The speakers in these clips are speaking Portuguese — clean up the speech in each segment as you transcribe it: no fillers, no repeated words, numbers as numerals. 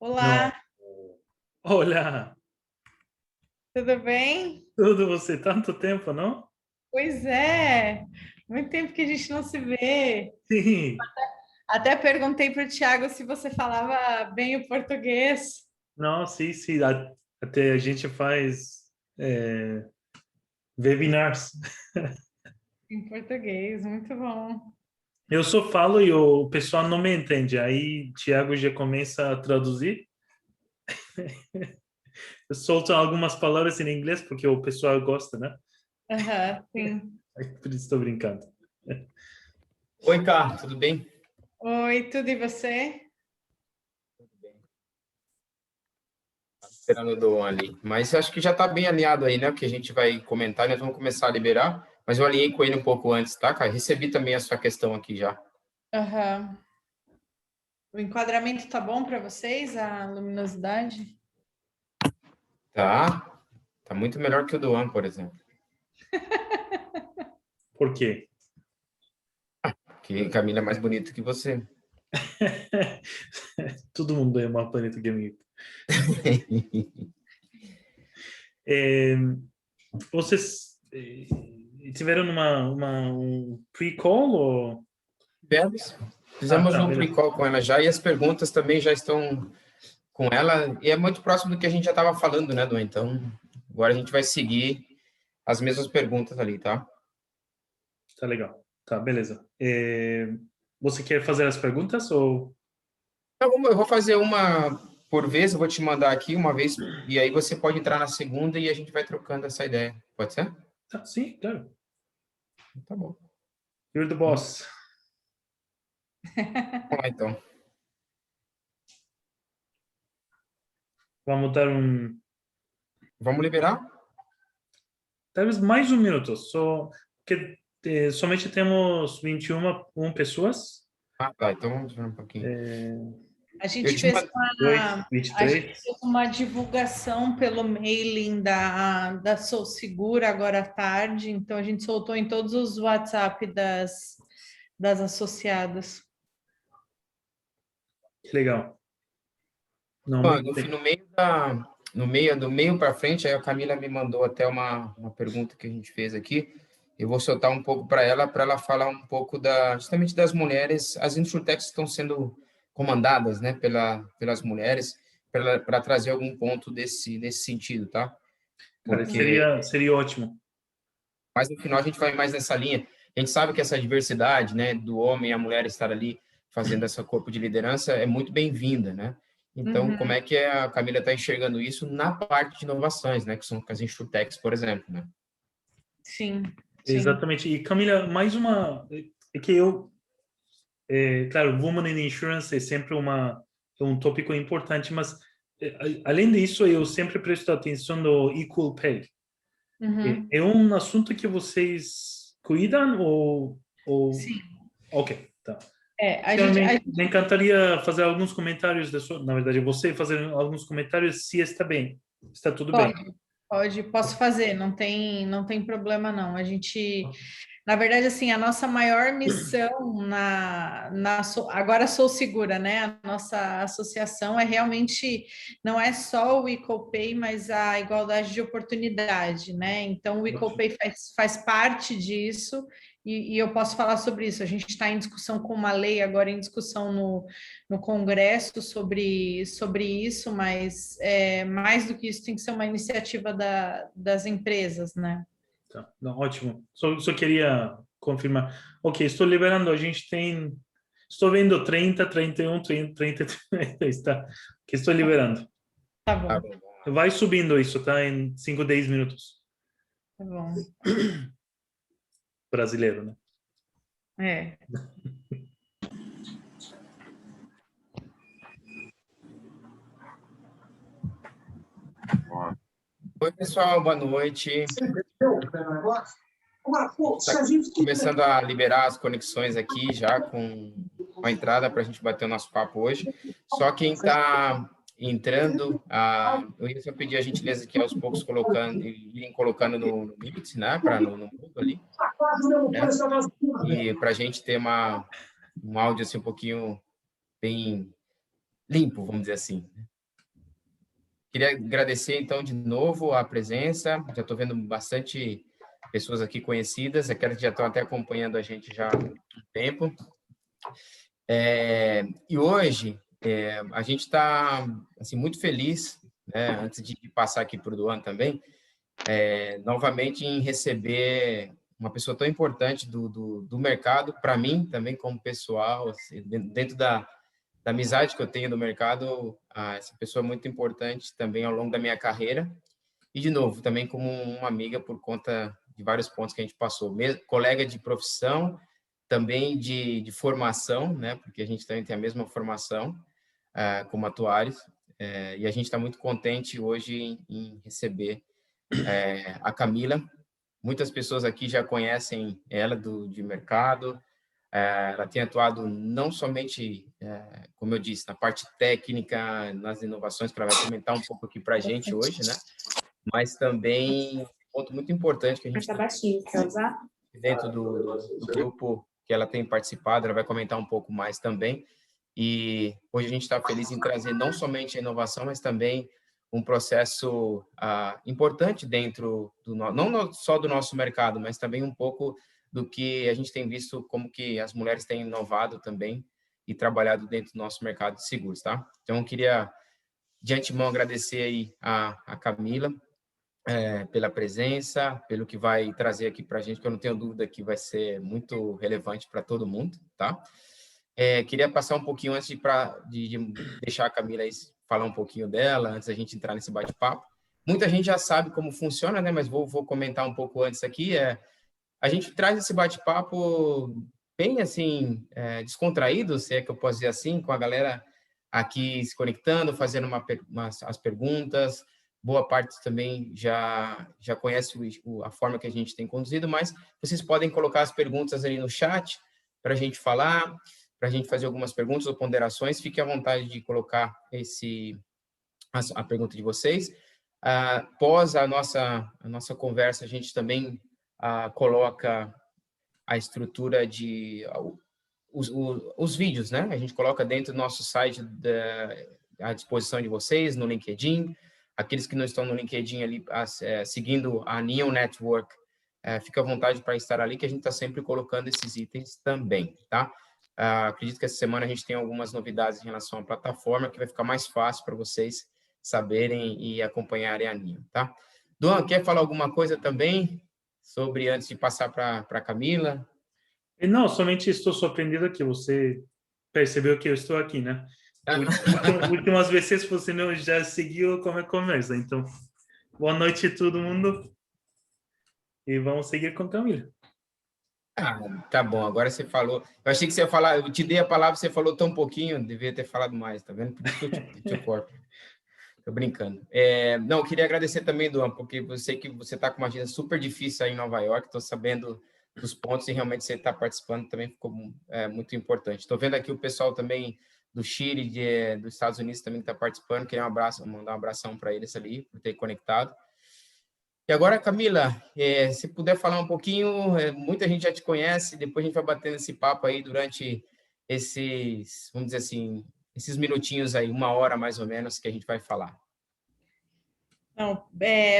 Não. Olá, Olá, tudo bem? tudo você? Tanto tempo, não? Pois é, muito tempo que a gente não se vê. Sim. Até perguntei para o Thiago se você falava bem o português Não, sim, sim. Até a gente faz webinars. em português, muito bom. Eu só falo e o pessoal não me entende. Aí Thiago já começa a traduzir. Eu solto algumas palavras em inglês porque o pessoal gosta, né? Aham, sim. Aí por isso estou brincando. Oi, Carlos, tudo bem? Oi, tudo e você? Tudo bem. Esperando o Dom ali. Mas acho que já está bem alinhado aí, né? O que a gente vai comentar, nós vamos começar a liberar. Mas eu alinhei com ele um pouco antes, tá, cara? Recebi também a sua questão aqui já. Aham. O enquadramento tá bom para vocês, a luminosidade? Tá? Tá muito melhor que o do por exemplo. Por quê? Que Camila é mais bonita que você. Todo mundo é uma planeta game. É, vocês tiveram um pre-call ou... Tivemos. Ah, Fizemos tá, um beleza. pre-call com ela já e as perguntas também já estão com ela. E é muito próximo do que a gente já estava falando, né, Dom? Então, agora a gente vai seguir as mesmas perguntas ali, tá? Tá legal. Tá, beleza. Você quer fazer as perguntas ou... Então, eu vou fazer uma por vez, eu vou te mandar aqui uma vez, e aí você pode entrar na segunda e a gente vai trocando essa ideia. Pode ser? Tá, sim, claro. Tá bom. You're the boss. Vamos lá, então. Vamos dar um... Vamos liberar? Talvez mais um minuto. Só que somente temos 21 pessoas. Ah, tá. Então vamos ver um pouquinho. A Eu gente te fez mando. uma, a gente 23. fez uma divulgação pelo mailing da Sou Segura agora à tarde, então a gente soltou em todos os WhatsApp das associadas. Que legal. Não, Ó, muito bem. no meio do meio para frente, aí a Camila me mandou até uma pergunta que a gente fez aqui. Eu vou soltar um pouco para ela falar um pouco justamente das mulheres. As insurtechs estão sendo comandadas, né, pelas mulheres, para trazer algum ponto nesse sentido, tá? Cara, Porque, seria ótimo. mas no final a gente vai mais nessa linha. A gente sabe que essa diversidade, né, do homem e a mulher estar ali fazendo essa corpo de liderança é muito bem-vinda, né? Então, como Uhum, é que a Camila está enxergando isso na parte de inovações, né, que são as insurtechs, por exemplo, né? sim, sim. Exatamente. E Camila, mais uma... É que claro, Women in Insurance é sempre um tópico importante, mas além disso, eu sempre presto atenção no Equal Pay. Uhum, É um assunto que vocês cuidam ou... sim. Ok, tá. A gente, a Realmente, me gente encantaria fazer alguns comentários, na verdade, você fazer alguns comentários se está bem, está tudo bem. posso fazer, não tem problema não. A gente, na verdade, assim, a nossa maior missão agora Sou Segura, né? A nossa associação é realmente, não é só o Equal Pay, mas a igualdade de oportunidade, né? Então, o Equal Pay faz parte disso, e eu posso falar sobre isso. A gente está em discussão com uma lei, agora em discussão no Congresso sobre isso, mas mais do que isso, tem que ser uma iniciativa das empresas, né? Tá, não, ótimo. Só queria confirmar. Ok, estou liberando. A gente tem. Estou vendo 30, 31, 30, 30, 32, tá? Que estou liberando. Tá Tá bom, bom. Vai subindo isso, tá? Em 5, 10 minutos. tá bom. Brasileiro, né? É. Oi, pessoal, boa noite. Tá começando a liberar as conexões aqui já com a entrada para a gente bater o nosso papo hoje. Só quem está entrando, eu ia só pedir a gentileza que aos poucos irem colocando no mute, né, para no mudo ali, né? E para a gente ter um áudio assim um pouquinho bem limpo, vamos dizer assim. Queria agradecer, então, de novo a presença. Já estou vendo bastante pessoas aqui conhecidas, aquelas que já estão até acompanhando a gente já há um tempo. E hoje, a gente está assim, muito feliz, né, antes de passar aqui para o Duan também, novamente em receber uma pessoa tão importante do mercado, para mim também como pessoal, assim, dentro da amizade que eu tenho do mercado, essa pessoa é muito importante também ao longo da minha carreira, e de novo, também como uma amiga por conta de vários pontos que a gente passou, colega de profissão, também de formação, né, porque a gente também tem a mesma formação como atuários, e a gente está muito contente hoje em receber a Camila. Muitas pessoas aqui já conhecem ela de mercado. Ela tem atuado não somente, como eu disse, na parte técnica, nas inovações, que ela vai comentar um pouco aqui para a gente hoje, né? Mas também um ponto muito importante que a gente dentro do grupo que ela tem participado, ela vai comentar um pouco mais também. E hoje a gente está feliz em trazer não somente a inovação, mas também um processo importante dentro não só do nosso mercado, mas também um pouco do que a gente tem visto como que as mulheres têm inovado também e trabalhado dentro do nosso mercado de seguros, tá? Então, eu queria, de antemão, agradecer aí a Camila pela presença, pelo que vai trazer aqui para a gente, que eu não tenho dúvida que vai ser muito relevante para todo mundo, tá? Queria passar um pouquinho antes de deixar a Camila aí falar um pouquinho dela, antes da gente entrar nesse bate-papo. Muita gente já sabe como funciona, né? Mas vou comentar um pouco antes aqui. A gente traz esse bate-papo bem, assim, descontraído, se é que eu posso dizer assim, com a galera aqui se conectando, fazendo as perguntas. Boa parte também já conhece a forma que a gente tem conduzido, mas vocês podem colocar as perguntas aí no chat para a gente falar, para a gente fazer algumas perguntas ou ponderações. Fique à vontade de colocar a pergunta de vocês. Após a nossa conversa, a gente também coloca a estrutura os vídeos, né? A gente coloca dentro do nosso site à disposição de vocês, no LinkedIn. Aqueles que não estão no LinkedIn ali, seguindo a Neon Network, fica à vontade para estar ali, que a gente está sempre colocando esses itens também, tá? Acredito que essa semana a gente tem algumas novidades em relação à plataforma, que vai ficar mais fácil para vocês saberem e acompanharem a Neon, tá? Duan, quer falar alguma coisa também sobre, antes de passar para a Camila? Não, somente estou surpreendido que você percebeu que eu estou aqui, né? Últimas vezes você não já seguiu como é conversa. Então, boa noite a todo mundo e vamos seguir com Camila. Tá bom, agora você falou. Eu achei que você ia falar, eu te dei a palavra, você falou tão pouquinho, devia ter falado mais, tá vendo? Por isso que eu te corto. Tô brincando. Não, eu queria agradecer também, Duan, porque eu sei que você está com uma agenda super difícil aí em Nova York, estou sabendo dos pontos e realmente você está participando também ficou muito importante. Estou vendo aqui o pessoal também do Chile, dos Estados Unidos também que está participando, queria mandar um abração para eles ali, por ter conectado. E agora, Camila, se puder falar um pouquinho, muita gente já te conhece, depois a gente vai batendo esse papo aí durante esses, vamos dizer assim, esses minutinhos aí, 1 hora mais ou menos, que a gente vai falar. Então,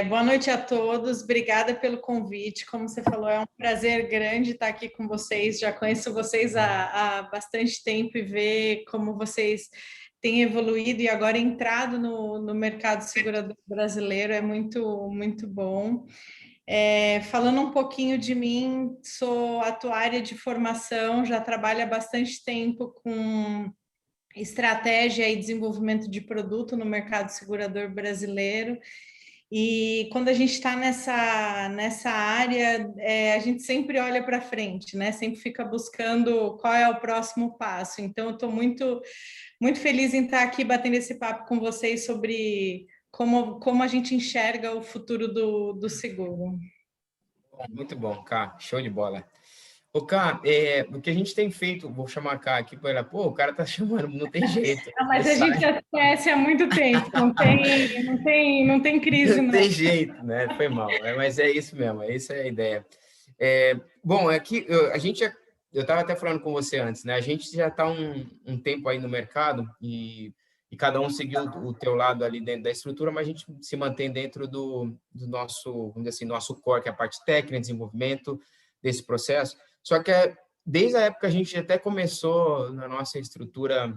boa noite a todos, obrigada pelo convite. Como você falou, é um prazer grande estar aqui com vocês. Já conheço vocês há bastante tempo e ver como vocês têm evoluído e agora entrado no mercado segurador brasileiro é muito, muito bom. Falando um pouquinho de mim, sou atuária de formação, já trabalho há bastante tempo com estratégia e desenvolvimento de produto no mercado segurador brasileiro. E quando a gente está nessa área, a gente sempre olha para frente, né? Sempre fica buscando qual é o próximo passo. Então, eu estou muito, muito feliz em estar aqui batendo esse papo com vocês sobre como a gente enxerga o futuro do seguro. Muito bom, Cá, show de bola. Ô, Cá, o que a gente tem feito, vou chamar a Cá aqui para ela, o cara tá chamando, não tem jeito. Mas a gente já conhece há muito tempo, não tem crise, não. não. Tem jeito, né? Foi mal, mas é isso mesmo, essa é a ideia. Bom, aqui a gente, eu estava até falando com você antes, né? A gente já está um tempo aí no mercado e e cada um seguiu o teu lado ali dentro da estrutura, mas a gente se mantém dentro do nosso, vamos dizer assim, nosso core, que é a parte técnica, desenvolvimento desse processo. Só que desde a época a gente até começou na nossa estrutura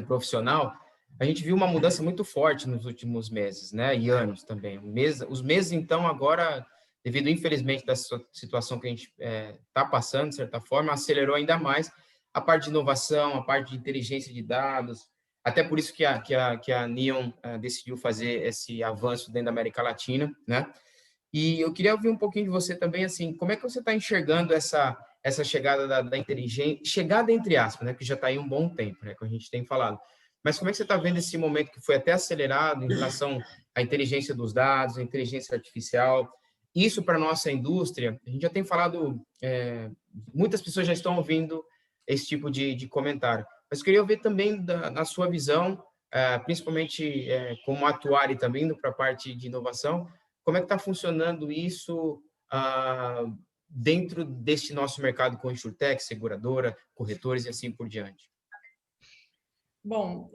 profissional, a gente viu uma mudança muito forte nos últimos meses, né? E anos também. Os meses, então, agora, devido, infelizmente, dessa situação que a gente está passando, de certa forma, acelerou ainda mais a parte de inovação, a parte de inteligência de dados. Até por isso que a Neon decidiu fazer esse avanço dentro da América Latina, né? E eu queria ouvir um pouquinho de você também, assim, como é que você está enxergando essa chegada da inteligência, chegada entre aspas, né? Que já está aí um bom tempo, né? Que a gente tem falado. Mas como é que você está vendo esse momento que foi até acelerado em relação à inteligência dos dados, à inteligência artificial? Isso para a nossa indústria, a gente já tem falado, muitas pessoas já estão ouvindo esse tipo de comentário. Mas eu queria ouvir também na sua visão, principalmente como atuário também indo para a parte de inovação, como é que está funcionando isso dentro deste nosso mercado com insurtech, seguradora, corretores e assim por diante? Bom,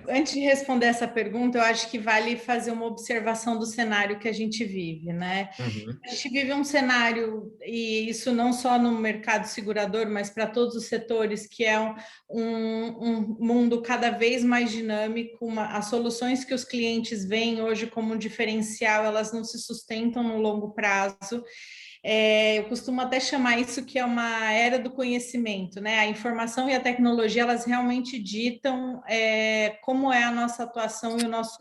antes de responder essa pergunta, eu acho que vale fazer uma observação do cenário que a gente vive, né? Uhum. A gente vive um cenário, e isso não só no mercado segurador, mas para todos os setores, que é um mundo cada vez mais dinâmico. As soluções que os clientes veem hoje como um diferencial, elas não se sustentam no longo prazo. Eu costumo até chamar isso que é uma era do conhecimento, né? A informação e a tecnologia, elas realmente ditam como é a nossa atuação e o nosso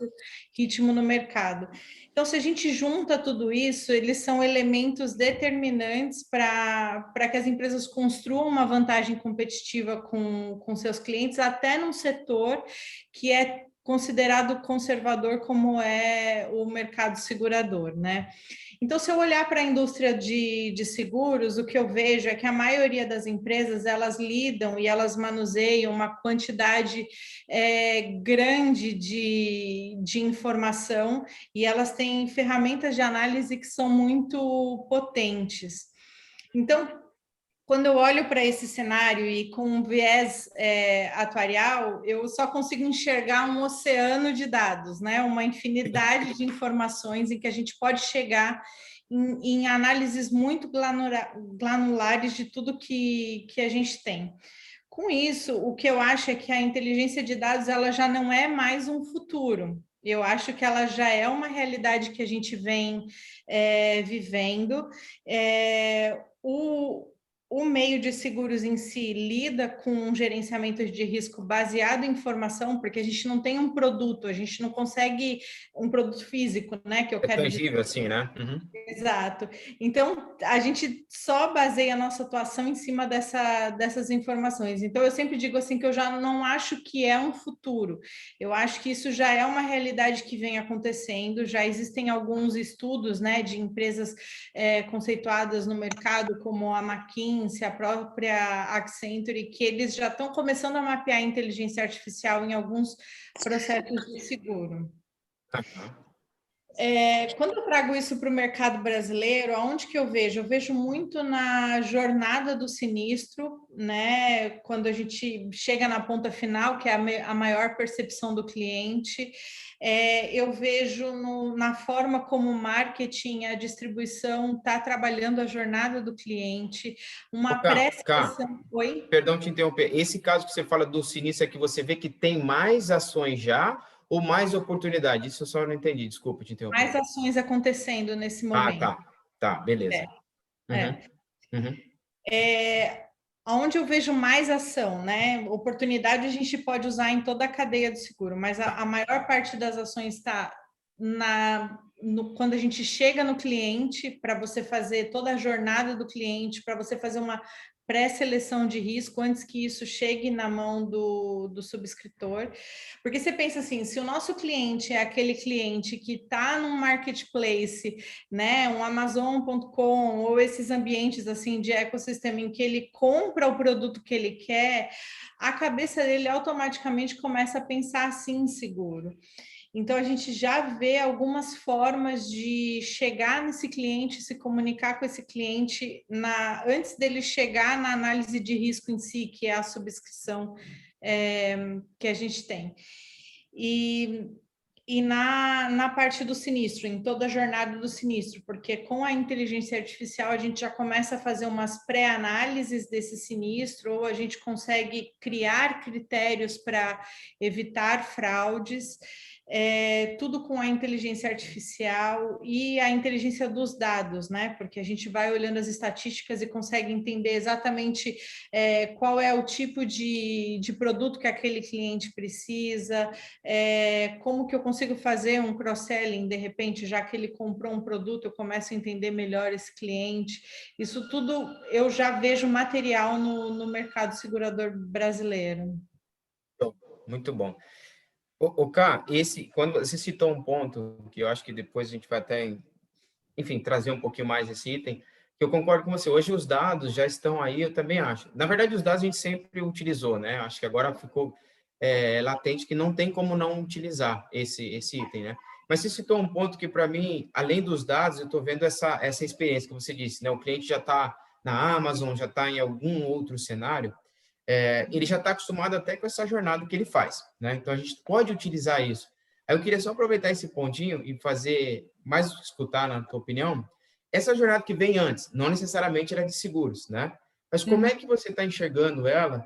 ritmo no mercado. Então, se a gente junta tudo isso, eles são elementos determinantes para que as empresas construam uma vantagem competitiva com seus clientes, até num setor que é considerado conservador, como é o mercado segurador, né? Então, se eu olhar para a indústria de seguros, o que eu vejo é que a maioria das empresas, elas lidam e elas manuseiam uma quantidade grande de informação, e elas têm ferramentas de análise que são muito potentes. Então, quando eu olho para esse cenário e com um viés atuarial, eu só consigo enxergar um oceano de dados, né? Uma infinidade de informações em que a gente pode chegar em análises muito granulares de tudo que a gente tem. Com isso, o que eu acho é que a inteligência de dados, ela já não é mais um futuro. Eu acho que ela já é uma realidade que a gente vem vivendo. O meio de seguros em si lida com um gerenciamento de risco baseado em informação, porque a gente não tem um produto, a gente não consegue um produto físico, né? Que eu quero tangível, assim, né? Uhum. Exato. Então, a gente só baseia a nossa atuação em cima dessas informações. Então, eu sempre digo assim que eu já não acho que é um futuro. Eu acho que isso já é uma realidade que vem acontecendo. Já existem alguns estudos, né, de empresas conceituadas no mercado, como a McKinsey, a própria Accenture, que eles já estão começando a mapear a inteligência artificial em alguns processos de seguro. Quando eu trago isso para o mercado brasileiro, aonde que eu vejo? Eu vejo muito na jornada do sinistro, né? Quando a gente chega na ponta final, que é a maior percepção do cliente. Eu vejo na forma como o marketing, a distribuição está trabalhando a jornada do cliente, uma pré-seleção. Oi? Perdão te interromper. Esse caso que você fala do sinistro é que você vê que tem mais ações já ou mais oportunidade? Isso eu só não entendi, desculpa te interromper. Mais ações acontecendo nesse momento. Tá, beleza. Onde eu vejo mais ação, né? Oportunidade a gente pode usar em toda a cadeia do seguro, mas a maior parte das ações está quando a gente chega no cliente, para você fazer toda a jornada do cliente, para você fazer uma pré-seleção de risco antes que isso chegue na mão do subscritor. Porque você pensa assim, se o nosso cliente é aquele cliente que está num marketplace, né, um Amazon.com ou esses ambientes assim de ecossistema em que ele compra o produto que ele quer, a cabeça dele automaticamente começa a pensar assim em seguro. Então, a gente já vê algumas formas de chegar nesse cliente, se comunicar com esse cliente antes dele chegar na análise de risco em si, que é a subscrição que a gente tem. E na parte do sinistro, em toda a jornada do sinistro, porque com a inteligência artificial a gente já começa a fazer umas pré-análises desse sinistro, ou a gente consegue criar critérios para evitar fraudes, tudo com a inteligência artificial e a inteligência dos dados, né? Porque a gente vai olhando as estatísticas e consegue entender exatamente qual é o tipo de produto que aquele cliente precisa, como que eu consigo fazer um cross-selling, de repente, já que ele comprou um produto, eu começo a entender melhor esse cliente. Isso tudo eu já vejo material no mercado segurador brasileiro. Muito bom. O Ká, quando você citou um ponto que eu acho que depois a gente vai até, enfim, trazer um pouquinho mais esse item, que eu concordo com você. Hoje os dados já estão aí, eu também acho. Na verdade, os dados a gente sempre utilizou, né? Acho que agora ficou latente que não tem como não utilizar esse item, né? Mas você citou um ponto que, para mim, além dos dados, eu estou vendo essa experiência que você disse, né? O cliente já está na Amazon, já está em algum outro cenário, ele já está acostumado até com essa jornada que ele faz, né? Então, a gente pode utilizar isso. Aí eu queria só aproveitar esse pontinho e fazer mais escutar, na tua opinião, essa jornada que vem antes, não necessariamente era de seguros, né? Mas como é que você está enxergando ela,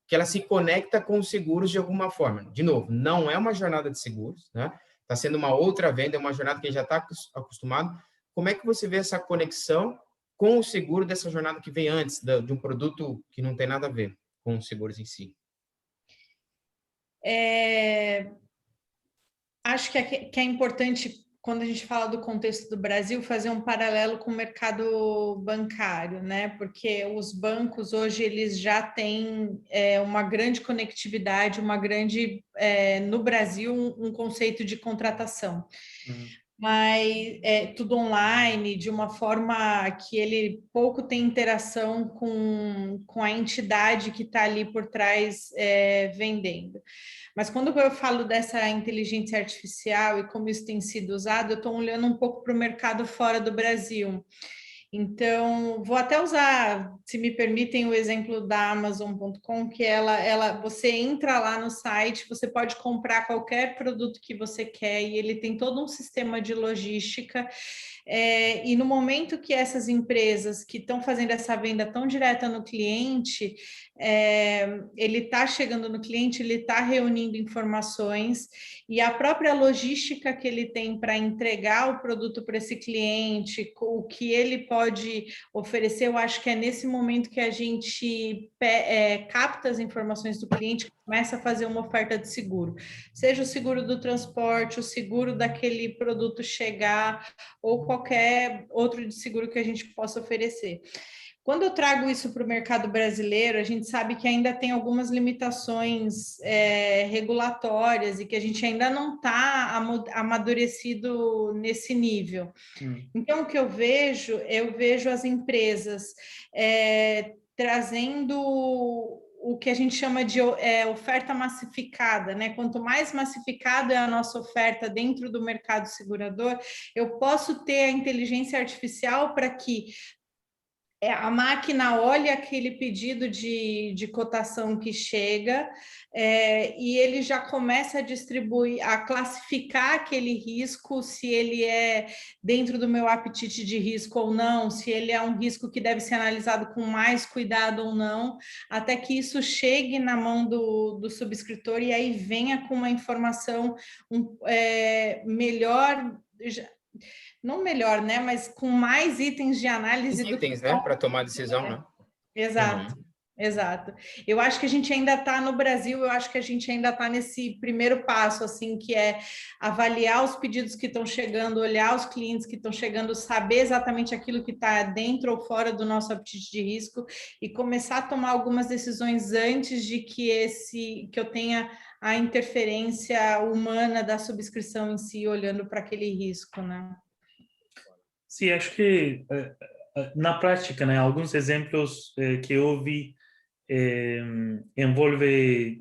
que ela se conecta com os seguros de alguma forma? De novo, não é uma jornada de seguros, né? Está sendo uma outra venda, é uma jornada que ele já está acostumado. Como é que você vê essa conexão com o seguro dessa jornada que vem antes de um produto que não tem nada a ver com os seguros em si? Acho que é importante, quando a gente fala do contexto do Brasil, fazer um paralelo com o mercado bancário, né? Porque os bancos hoje eles já têm uma grande conectividade, no Brasil, um conceito de contratação. Mas tudo online, de uma forma que ele pouco tem interação com a entidade que está ali por trás vendendo. Mas quando eu falo dessa inteligência artificial e como isso tem sido usado, eu estou olhando um pouco para o mercado fora do Brasil. Então, vou até usar, se me permitem, o exemplo da Amazon.com, que você entra lá no site, você pode comprar qualquer produto que você quer e ele tem todo um sistema de logística. E no momento que essas empresas que estão fazendo essa venda tão direta no cliente, ele está chegando no cliente, ele está reunindo informações e a própria logística que ele tem para entregar o produto para esse cliente, o que ele pode oferecer, eu acho que é nesse momento que a gente capta as informações do cliente, começa a fazer uma oferta de seguro, seja o seguro do transporte, o seguro daquele produto chegar, ou qualquer outro de seguro que a gente possa oferecer. Quando eu trago isso para o mercado brasileiro, a gente sabe que ainda tem algumas limitações regulatórias e que a gente ainda não está amadurecido nesse nível. Então, o que eu vejo as empresas trazendo o que a gente chama de oferta massificada, né? Quanto mais massificada é a nossa oferta dentro do mercado segurador, eu posso ter a inteligência artificial para que a máquina olha aquele pedido de cotação que chega e ele já começa a distribuir, a classificar aquele risco, se ele é dentro do meu apetite de risco ou não, se ele é um risco que deve ser analisado com mais cuidado ou não, até que isso chegue na mão do subscritor e aí venha com uma informação melhor, não melhor, né? Mas com mais itens de análise do itens, né? Para tomar decisão, né? Exato. Exato. Eu acho que a gente ainda está no Brasil, eu acho que a gente ainda está nesse primeiro passo, assim, que é avaliar os pedidos que estão chegando, olhar os clientes que estão chegando, saber exatamente aquilo que está dentro ou fora do nosso apetite de risco e começar a tomar algumas decisões antes de que eu tenha a interferência humana da subscrição em si, olhando para aquele risco, né? Sim, acho que na prática, né, alguns exemplos que eu vi envolve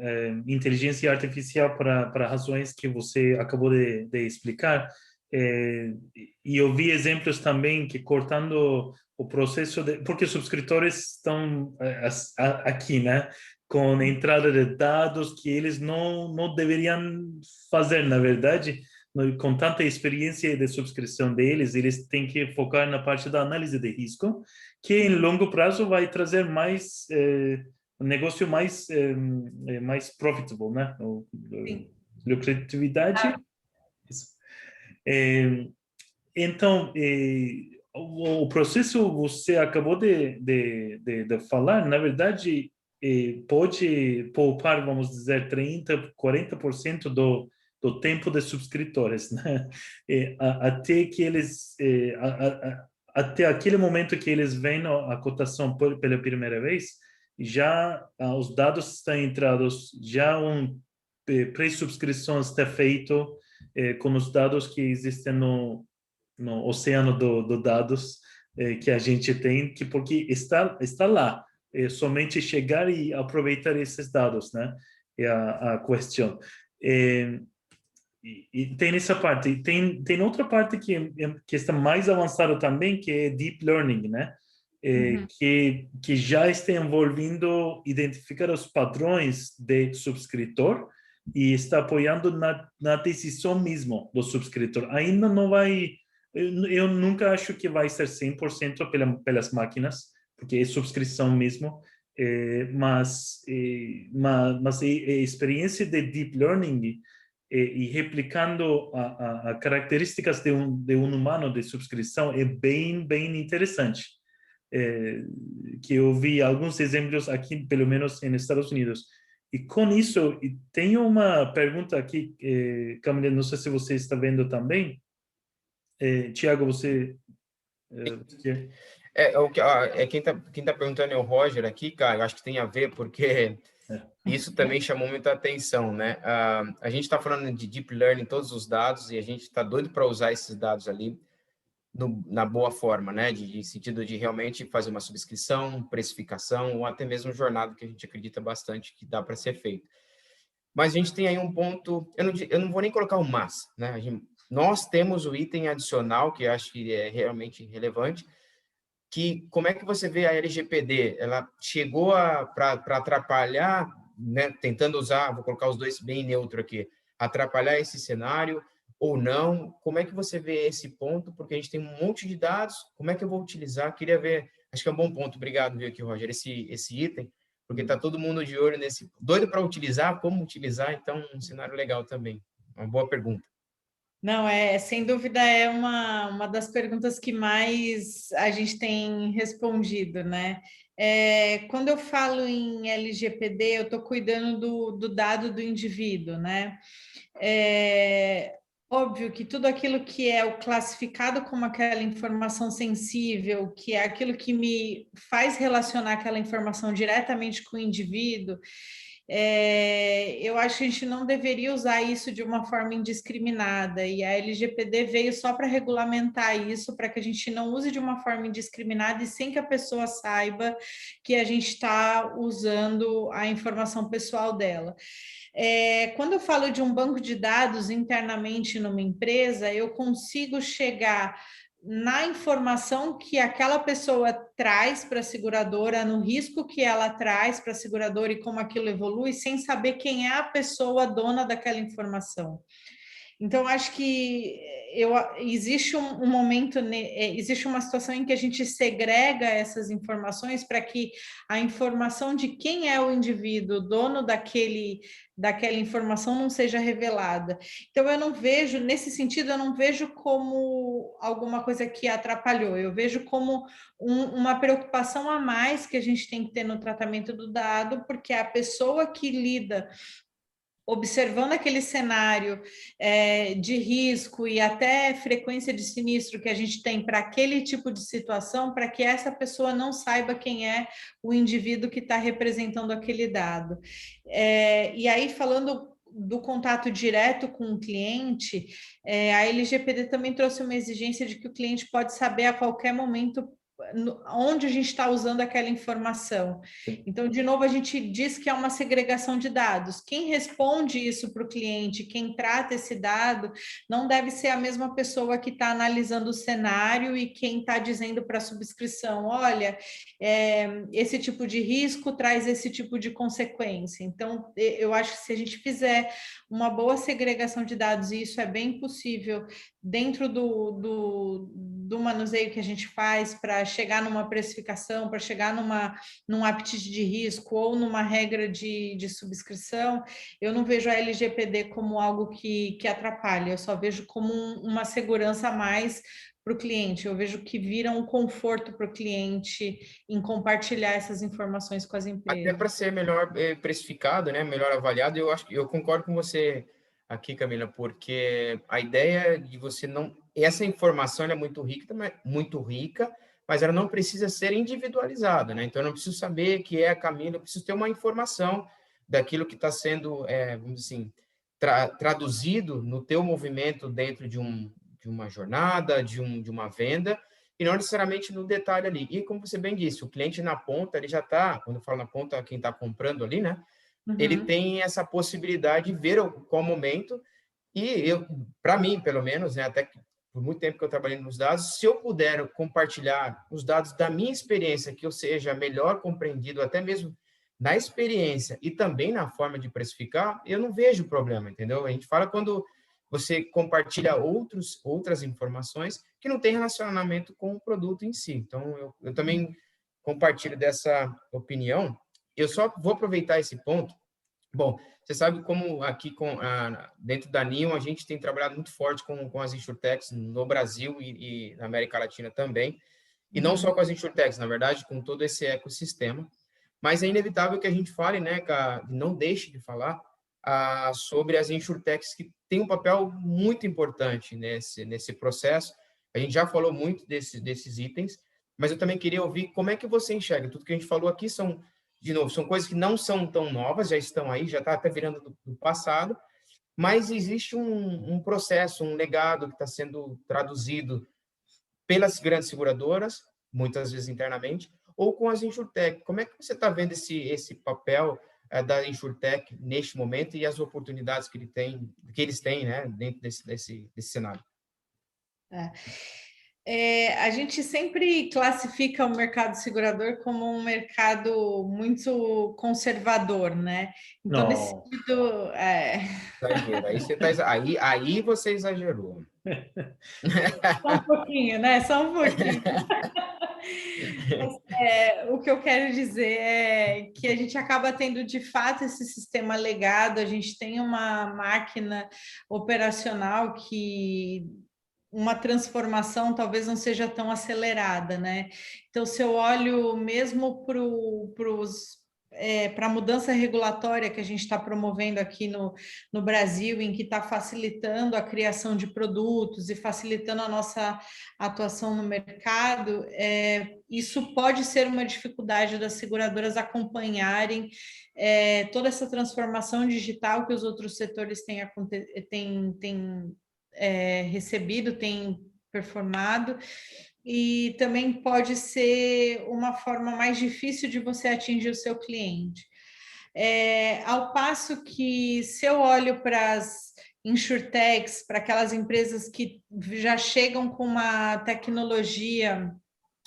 inteligência artificial para razões que você acabou de explicar. E eu vi exemplos também que cortando o processo porque os subscritores estão aqui, né, com entrada de dados que eles não deveriam fazer, na verdade, com tanta experiência de subscrição deles, eles têm que focar na parte da análise de risco, que em longo prazo vai trazer mais um negócio mais profitable, né? Lucratividade. Isso. Então, o processo você acabou de falar, na verdade, pode poupar, vamos dizer, 30%, 40% do tempo de subscritores, né? Até que eles, até aquele momento que eles veem a cotação pela primeira vez, já os dados estão entrados, já pré-subscrição está feito com os dados que existem no oceano do dados que a gente tem, porque está lá. Somente chegar e aproveitar esses dados, né? É a questão. E tem essa parte. Tem outra parte que está mais avançada também, que é Deep Learning, né? Que já está envolvendo identificar os padrões de subscritor e está apoiando na decisão mesmo do subscritor. Ainda não vai... Eu nunca acho que vai ser 100% pelas máquinas, porque é subscrição mesmo, mas a experiência de Deep Learning e replicando as características de um humano de subscrição é bem interessante. Que eu vi alguns exemplos aqui, pelo menos nos Estados Unidos. E com isso, tenho uma pergunta aqui, Camila, não sei se você está vendo também. Tiago, você... Quem tá perguntando é o Roger aqui, cara, eu acho que tem a ver, porque isso também chamou muita atenção, né? A gente está falando de Deep Learning, todos os dados, e a gente está doido para usar esses dados ali na boa forma, né? De sentido de realmente fazer uma subscrição, precificação, ou até mesmo jornada, que a gente acredita bastante que dá para ser feito. Mas a gente tem aí um ponto, eu não vou nem colocar o mas, né? Nós temos o item adicional, que eu acho que é realmente relevante, que como é que você vê a LGPD? Ela chegou para atrapalhar, né? Tentando usar, vou colocar os dois bem neutro aqui, atrapalhar esse cenário ou não? Como é que você vê esse ponto? Porque a gente tem um monte de dados, como é que eu vou utilizar? Queria ver, acho que é um bom ponto, obrigado, viu, aqui, Roger, esse item, porque está todo mundo de olho nesse, doido para utilizar, como utilizar, então um cenário legal também. Uma boa pergunta. Não, sem dúvida é uma das perguntas que mais a gente tem respondido, né? Quando eu falo em LGPD, eu estou cuidando do dado do indivíduo, né? Óbvio que tudo aquilo que é o classificado como aquela informação sensível, que é aquilo que me faz relacionar aquela informação diretamente com o indivíduo, eu acho que a gente não deveria usar isso de uma forma indiscriminada, e a LGPD veio só para regulamentar isso, para que a gente não use de uma forma indiscriminada e sem que a pessoa saiba que a gente está usando a informação pessoal dela. Quando eu falo de um banco de dados internamente numa empresa, eu consigo chegar na informação que aquela pessoa traz para a seguradora, no risco que ela traz para a seguradora e como aquilo evolui, sem saber quem é a pessoa dona daquela informação. Então, acho que existe um momento, existe uma situação em que a gente segrega essas informações para que a informação de quem é o indivíduo, dono daquela informação, não seja revelada. Então, eu não vejo, nesse sentido, eu não vejo como alguma coisa que atrapalhou, eu vejo como uma preocupação a mais que a gente tem que ter no tratamento do dado, porque a pessoa que lida observando aquele cenário de risco e até frequência de sinistro que a gente tem para aquele tipo de situação, para que essa pessoa não saiba quem é o indivíduo que está representando aquele dado. E aí, falando do contato direto com o cliente, a LGPD também trouxe uma exigência de que o cliente pode saber a qualquer momento onde a gente está usando aquela informação. Então, de novo, a gente diz que é uma segregação de dados. Quem responde isso para o cliente, quem trata esse dado, não deve ser a mesma pessoa que está analisando o cenário e quem está dizendo para a subscrição, olha, esse tipo de risco traz esse tipo de consequência. Então, eu acho que se a gente fizer uma boa segregação de dados, e isso é bem possível dentro do manuseio que a gente faz para chegar numa precificação, para chegar num apetite de risco ou numa regra de subscrição, eu não vejo a LGPD como algo que atrapalha, eu só vejo como uma segurança a mais para o cliente, eu vejo que vira um conforto para o cliente em compartilhar essas informações com as empresas. Até para ser melhor precificado, né, melhor avaliado, eu concordo com você aqui, Camila, porque a ideia de você não... Essa informação é muito rica, mas ela não precisa ser individualizada, né? Então, eu não preciso saber que é a Camila, eu preciso ter uma informação daquilo que está sendo, vamos dizer assim, traduzido no teu movimento dentro de uma jornada, de uma venda, e não necessariamente no detalhe ali. E como você bem disse, o cliente na ponta, ele já está, quando eu falo na ponta, quem está comprando ali, né? Ele tem essa possibilidade de ver qual momento, e para mim, pelo menos, né, até que por muito tempo que eu trabalhei nos dados, se eu puder compartilhar os dados da minha experiência, que eu seja melhor compreendido, até mesmo na experiência e também na forma de precificar, eu não vejo problema, entendeu? A gente fala quando você compartilha outras informações que não tem relacionamento com o produto em si. Então, eu também compartilho dessa opinião. Eu só vou aproveitar esse ponto. Bom, você sabe como aqui dentro da NION a gente tem trabalhado muito forte com as insurtechs no Brasil e na América Latina também, e não só com as insurtechs, na verdade, com todo esse ecossistema, mas é inevitável que a gente fale, né, não deixe de falar sobre as insurtechs que têm um papel muito importante nesse processo. A gente já falou muito desses itens, mas eu também queria ouvir como é que você enxerga. Tudo que a gente falou aqui de novo, são coisas que não são tão novas, já estão aí, já está até virando do passado, mas existe um processo, um legado que está sendo traduzido pelas grandes seguradoras, muitas vezes internamente, ou com as insurtech. Como é que você está vendo esse papel da insurtech neste momento e as oportunidades que eles têm, né, dentro desse cenário? A gente sempre classifica o mercado segurador como um mercado muito conservador, né? Então, nesse sentido... Exagero. Aí você exagerou. Só um pouquinho, né? Só um pouquinho. Mas, o que eu quero dizer é que a gente acaba tendo, de fato, esse sistema legado, a gente tem uma máquina operacional que... uma transformação talvez não seja tão acelerada, né? Então, se eu olho mesmo para a mudança regulatória que a gente está promovendo aqui no Brasil, em que está facilitando a criação de produtos e facilitando a nossa atuação no mercado, isso pode ser uma dificuldade das seguradoras acompanharem toda essa transformação digital que os outros setores têm recebido, tem performado, e também pode ser uma forma mais difícil de você atingir o seu cliente. Ao passo que, se eu olho para as insurtechs, para aquelas empresas que já chegam com uma tecnologia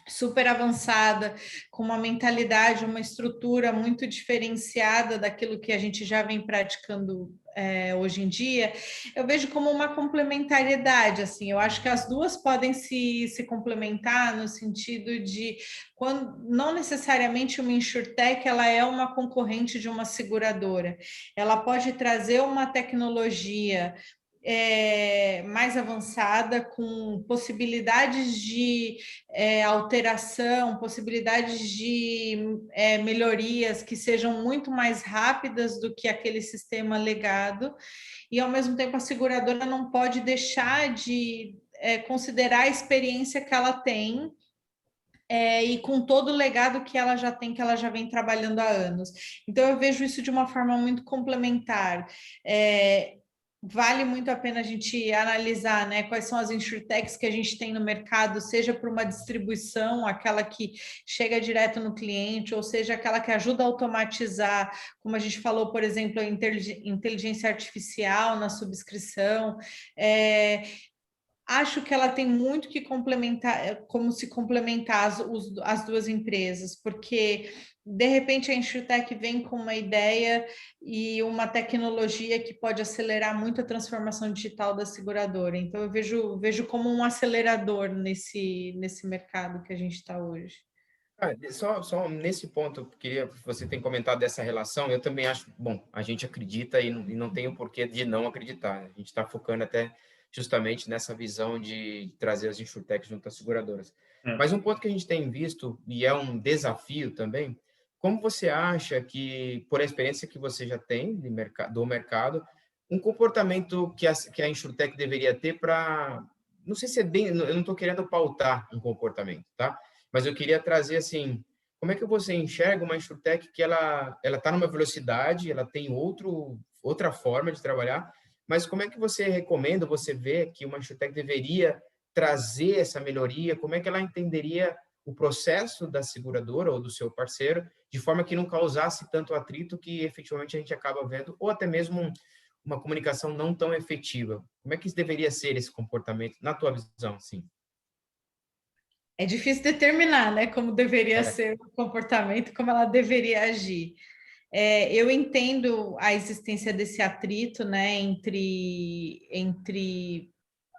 super avançada, com uma mentalidade, uma estrutura muito diferenciada daquilo que a gente já vem praticando hoje em dia, eu vejo como uma complementariedade, assim, eu acho que as duas podem se complementar no sentido de, não necessariamente uma insurtech, ela é uma concorrente de uma seguradora, ela pode trazer uma tecnologia mais avançada, com possibilidades de alteração, possibilidades de melhorias que sejam muito mais rápidas do que aquele sistema legado, e ao mesmo tempo a seguradora não pode deixar de considerar a experiência que ela tem e com todo o legado que ela já tem, que ela já vem trabalhando há anos. Então, eu vejo isso de uma forma muito complementar. vale muito a pena a gente analisar, né, quais são as insurtechs que a gente tem no mercado, seja por uma distribuição, aquela que chega direto no cliente, ou seja, aquela que ajuda a automatizar, como a gente falou, por exemplo, a inteligência artificial na subscrição. Acho que ela tem muito que complementar, como se complementar as duas empresas, porque de repente a Insurtech vem com uma ideia e uma tecnologia que pode acelerar muito a transformação digital da seguradora. Então, eu vejo como um acelerador nesse mercado que a gente está hoje. Só nesse ponto, eu queria, você tem comentado dessa relação, eu também acho, bom, a gente acredita e não tem o porquê de não acreditar. A gente está focando até justamente nessa visão de trazer as insurtechs junto às seguradoras. É. Mas um ponto que a gente tem visto, e é um desafio também, como você acha que, por a experiência que você já tem do mercado, um comportamento que a insurtech deveria ter para, não sei se é bem, eu não estou querendo pautar um comportamento, tá? Mas eu queria trazer assim, como é que você enxerga uma insurtech que ela está numa velocidade, ela tem outra forma de trabalhar, mas como é que você recomenda, você vê que uma insurtech deveria trazer essa melhoria? Como é que ela entenderia o processo da seguradora ou do seu parceiro, de forma que não causasse tanto atrito que efetivamente a gente acaba vendo, ou até mesmo uma comunicação não tão efetiva? Como é que deveria ser esse comportamento, na tua visão, sim? É difícil determinar, né, como deveria É. ser o comportamento, como ela deveria agir. Eu entendo a existência desse atrito, né, entre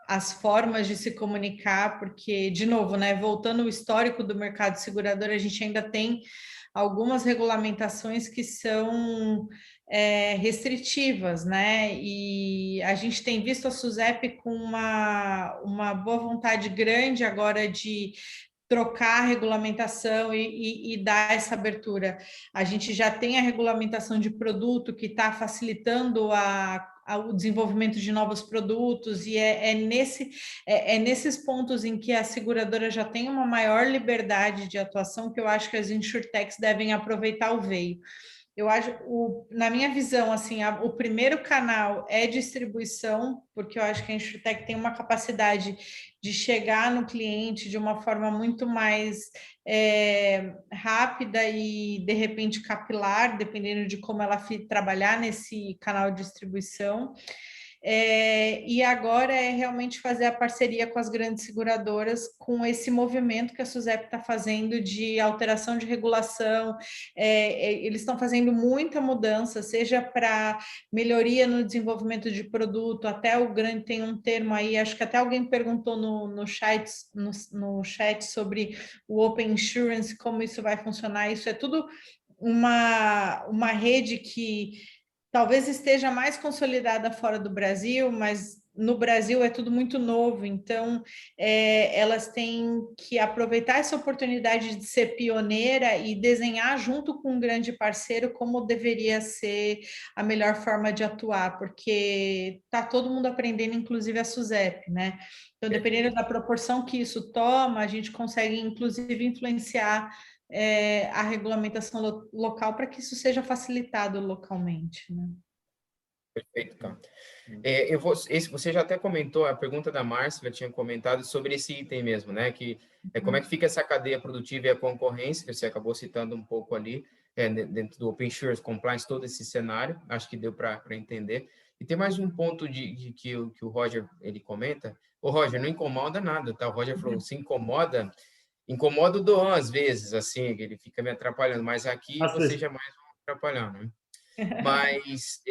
as formas de se comunicar, porque, de novo, né, voltando ao histórico do mercado segurador, a gente ainda tem algumas regulamentações que são restritivas, né? E a gente tem visto a SUSEP com uma boa vontade grande agora de trocar a regulamentação e dar essa abertura. A gente já tem a regulamentação de produto que está facilitando o desenvolvimento de novos produtos, e nesses pontos em que a seguradora já tem uma maior liberdade de atuação que eu acho que as insurtechs devem aproveitar o veio. Eu acho, na minha visão, assim, o primeiro canal é distribuição, porque eu acho que a Insurtech tem uma capacidade de chegar no cliente de uma forma muito mais rápida e, de repente, capilar, dependendo de como ela trabalhar nesse canal de distribuição. E agora é realmente fazer a parceria com as grandes seguradoras, com esse movimento que a SUSEP está fazendo de alteração de regulação. Eles estão fazendo muita mudança, seja para melhoria no desenvolvimento de produto, até o grande, tem um termo aí, acho que até alguém perguntou no chat sobre o Open Insurance, como isso vai funcionar. Isso é tudo uma rede que talvez esteja mais consolidada fora do Brasil, mas no Brasil é tudo muito novo, então elas têm que aproveitar essa oportunidade de ser pioneira e desenhar junto com um grande parceiro como deveria ser a melhor forma de atuar, porque está todo mundo aprendendo, inclusive a SUSEP, né? Então, dependendo da proporção que isso toma, a gente consegue, inclusive, influenciar a regulamentação local para que isso seja facilitado localmente, né? Perfeito, tá. Você já até comentou, a pergunta da Márcia tinha comentado sobre esse item mesmo, né? Que como é que fica essa cadeia produtiva e a concorrência, que você acabou citando um pouco ali, dentro do Open Insurance Compliance, todo esse cenário, acho que deu para entender. E tem mais um ponto que o Roger ele comenta. O Roger, não incomoda nada, tá? O Roger falou, se incomoda o Doan às vezes, assim, ele fica me atrapalhando, mas aqui você já mais vai atrapalhar, né? Mas,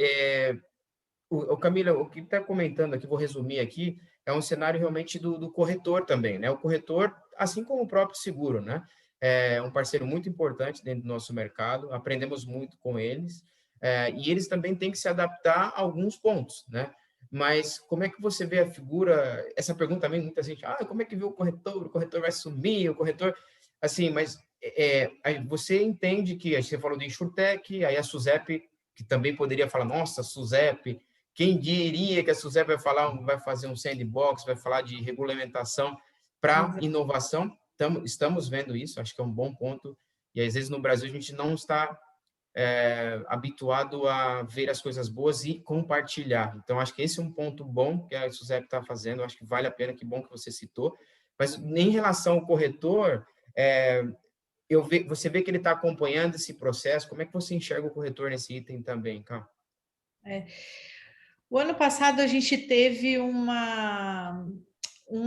o Camila, o que está comentando aqui, vou resumir aqui, é um cenário realmente do corretor também, né? O corretor, assim como o próprio seguro, né? É um parceiro muito importante dentro do nosso mercado, aprendemos muito com eles, e eles também têm que se adaptar a alguns pontos, né? Mas como é que você vê a figura? Essa pergunta também, muita gente, como é que vê o corretor? O corretor vai sumir, o corretor... Assim, mas aí você entende que, aí você falou de Insurtech, aí a SUSEP, que também poderia falar, nossa, SUSEP, quem diria que a SUSEP vai fazer um sandbox, vai falar de regulamentação para inovação? Estamos vendo isso, acho que é um bom ponto, e às vezes no Brasil a gente não está habituado a ver as coisas boas e compartilhar. Então, acho que esse é um ponto bom que a Suzette está fazendo, acho que vale a pena, que bom que você citou. Mas, em relação ao corretor, você vê que ele está acompanhando esse processo, como é que você enxerga o corretor nesse item também, Cá? O ano passado a gente teve um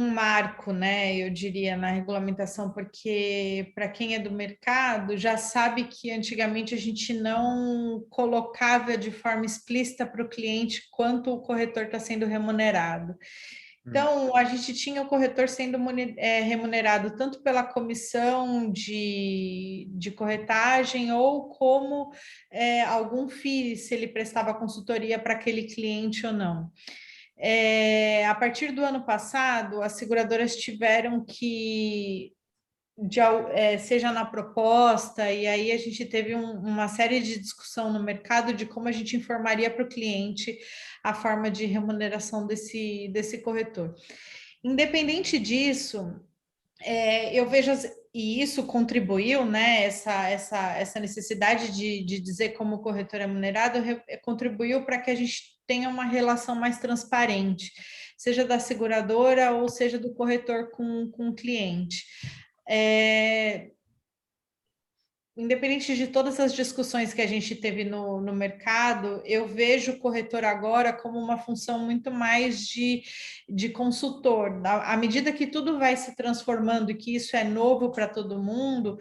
marco, né, eu diria, na regulamentação, porque para quem é do mercado já sabe que antigamente a gente não colocava de forma explícita para o cliente quanto o corretor está sendo remunerado. Então, a gente tinha o corretor sendo remunerado tanto pela comissão de corretagem ou como algum FII, se ele prestava consultoria para aquele cliente ou não. A partir do ano passado, as seguradoras tiveram que, seja na proposta, e aí a gente teve uma série de discussão no mercado de como a gente informaria para o cliente a forma de remuneração desse corretor. Independente disso, eu vejo, e isso contribuiu, né, essa necessidade de dizer como o corretor é remunerado, contribuiu para que a gente tenha uma relação mais transparente, seja da seguradora ou seja do corretor com o cliente. Independente de todas as discussões que a gente teve no mercado, eu vejo o corretor agora como uma função muito mais de consultor. À medida que tudo vai se transformando e que isso é novo para todo mundo,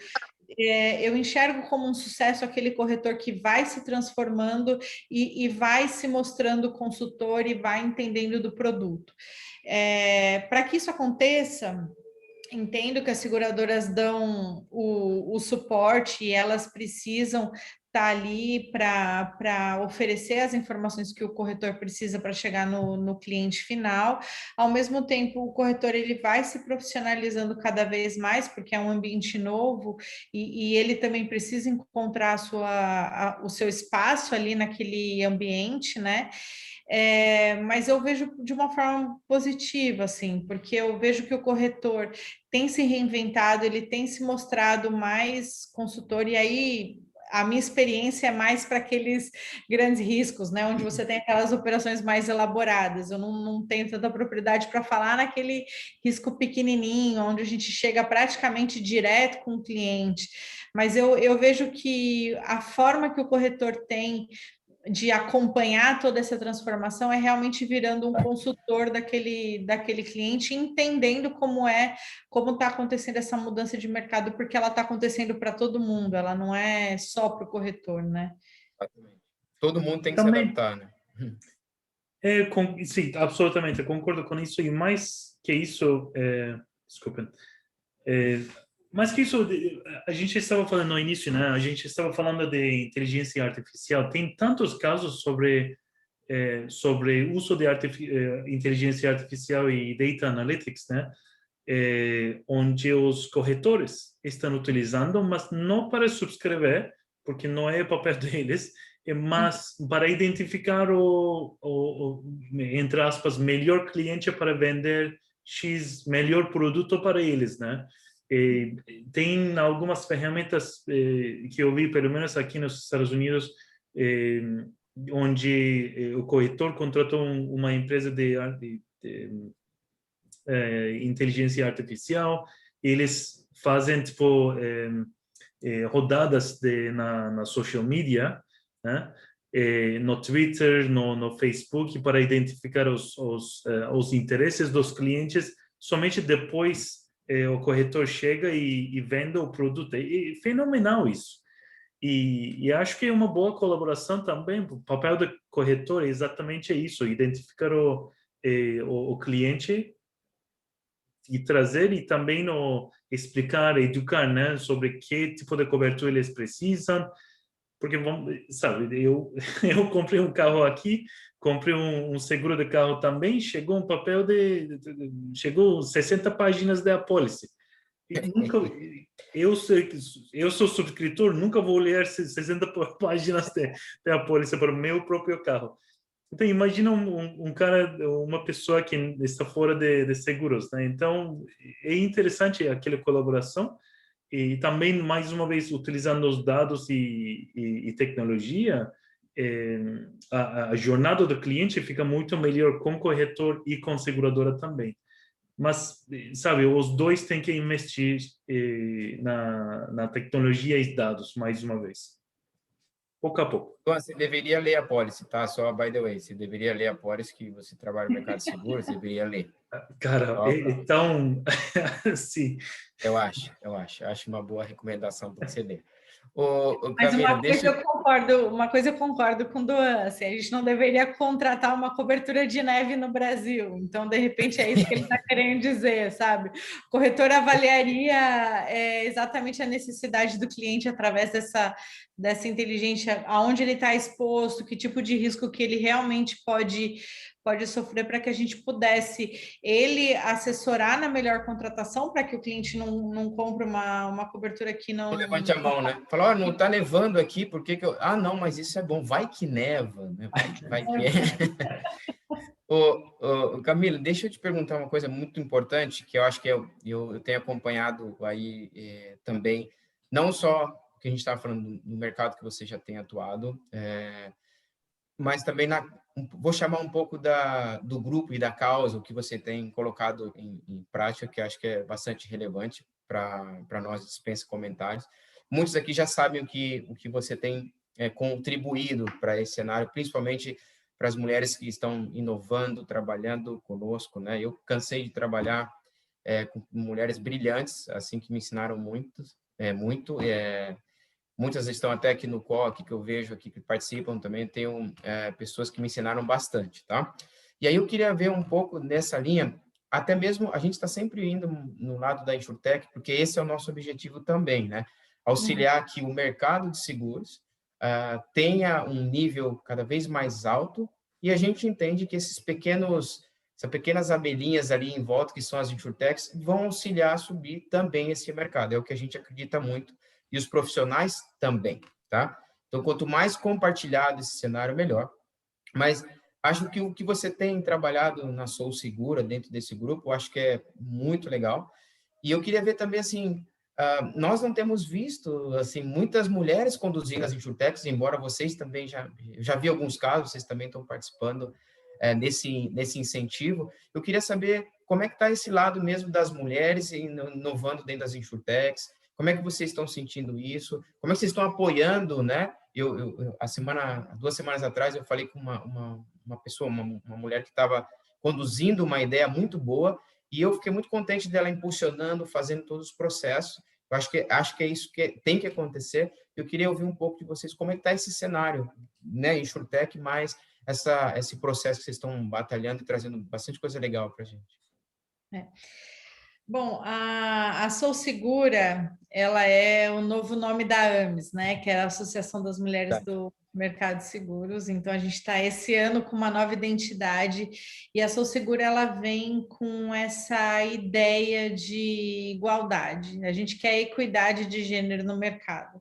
eu enxergo como um sucesso aquele corretor que vai se transformando e vai se mostrando consultor e vai entendendo do produto. Para que isso aconteça, entendo que as seguradoras dão o suporte e elas precisam estar ali para oferecer as informações que o corretor precisa para chegar no cliente final. Ao mesmo tempo, o corretor ele vai se profissionalizando cada vez mais, porque é um ambiente novo e ele também precisa encontrar o seu espaço ali naquele ambiente, né? Mas eu vejo de uma forma positiva, assim, porque eu vejo que o corretor tem se reinventado, ele tem se mostrado mais consultor, e aí a minha experiência é mais para aqueles grandes riscos, né, onde você tem aquelas operações mais elaboradas. Eu não tenho tanta propriedade para falar naquele risco pequenininho, onde a gente chega praticamente direto com o cliente. Mas eu vejo que a forma que o corretor tem de acompanhar toda essa transformação é realmente virando um consultor daquele cliente, entendendo como está acontecendo essa mudança de mercado, porque ela está acontecendo para todo mundo, ela não é só para o corretor, né? Exatamente. Todo mundo tem que se Também, adaptar, né? sim, absolutamente, eu concordo com isso, e mais que isso, desculpem, mas que isso, a gente estava falando no início, né? A gente estava falando de inteligência artificial. Tem tantos casos sobre uso de inteligência artificial e data analytics, né? Onde os corretores estão utilizando, mas não para subscrever, porque não é o papel deles, mas para identificar entre aspas, melhor cliente para vender X melhor produto para eles, né? Tem algumas ferramentas que eu vi, pelo menos aqui nos Estados Unidos, onde o corretor contratou uma empresa de inteligência artificial, eles fazem tipo rodadas na social media, né? No Twitter, no Facebook, para identificar os interesses dos clientes. Somente depois o corretor chega e vende o produto. É fenomenal isso. E acho que é uma boa colaboração também. O papel do corretor é exatamente isso: identificar o cliente e trazer, e também explicar, educar, né, sobre que tipo de cobertura eles precisam, porque sabe, eu comprei um carro aqui, comprei um seguro de carro também, chegou um papel chegou 60 páginas de apólice. E nunca, eu sou subscritor, nunca vou ler 60 páginas de apólice para o meu próprio carro. Então, imagina um cara, uma pessoa que está fora de seguros, né? Então, é interessante aquela colaboração e também, mais uma vez, utilizando os dados e tecnologia, a jornada do cliente fica muito melhor com corretor e com seguradora também. Mas, sabe, os dois têm que investir na tecnologia e dados, mais uma vez. Pouco a pouco. Então, você deveria ler a pólice, tá? Só by the way, você deveria ler a pólice, que você trabalha no mercado de seguros, você deveria ler. Cara, então, sim. Eu acho uma boa recomendação para você ler. Mas Camila, uma coisa eu concordo com o Duan, assim, a gente não deveria contratar uma cobertura de neve no Brasil. Então, de repente, é isso que ele está querendo dizer, sabe? O corretor avaliaria exatamente a necessidade do cliente através dessa inteligência, aonde ele está exposto, que tipo de risco que ele realmente pode sofrer, para que a gente pudesse ele assessorar na melhor contratação, para que o cliente não compre uma cobertura que não... levante a mão, né? Fala, olha, não está nevando aqui, por que que eu... Ah, não, mas isso é bom, vai que neva, né? Vai que é. Camila, deixa eu te perguntar uma coisa muito importante, que eu acho que eu tenho acompanhado aí também, não só que a gente estava falando no mercado que você já tem atuado, mas também vou chamar um pouco do grupo e da causa, o que você tem colocado em prática, que acho que é bastante relevante para nós, dispensa comentários. Muitos aqui já sabem o que você tem contribuído para esse cenário, principalmente para as mulheres que estão inovando, trabalhando conosco, né? Eu cansei de trabalhar com mulheres brilhantes, assim, que me ensinaram muito. Muitas estão até aqui no COC, que eu vejo aqui que participam também, tenho pessoas que me ensinaram bastante, tá? E aí eu queria ver um pouco nessa linha, até mesmo a gente está sempre indo no lado da InsurTech, porque esse é o nosso objetivo também, né? Auxiliar que o mercado de seguros tenha um nível cada vez mais alto, e a gente entende que essas pequenas abelhinhas ali em volta, que são as InsurTechs, vão auxiliar a subir também esse mercado, é o que a gente acredita muito, e os profissionais também, tá? Então, quanto mais compartilhado esse cenário, melhor. Mas acho que o que você tem trabalhado na Sou Segura, dentro desse grupo, eu acho que é muito legal. E eu queria ver também, assim, nós não temos visto, assim, muitas mulheres conduzindo as InsurTechs, embora vocês também já vi alguns casos, vocês também estão participando nesse incentivo. Eu queria saber como é que está esse lado mesmo das mulheres inovando dentro das InsurTechs. Como é que vocês estão sentindo isso? Como é que vocês estão apoiando, né? Há 2 semanas atrás, eu falei com uma pessoa, uma mulher que estava conduzindo uma ideia muito boa, e eu fiquei muito contente dela impulsionando, fazendo todos os processos. Eu acho que é isso que tem que acontecer. Eu queria ouvir um pouco de vocês, como é que está esse cenário, né? InsurTech, mais esse processo que vocês estão batalhando e trazendo bastante coisa legal para a gente. Bom, a Sou Segura, ela é o novo nome da AMES, né? Que é a Associação das Mulheres do Mercado de Seguros. Então, a gente está esse ano com uma nova identidade, e a Sou Segura, ela vem com essa ideia de igualdade. A gente quer equidade de gênero no mercado.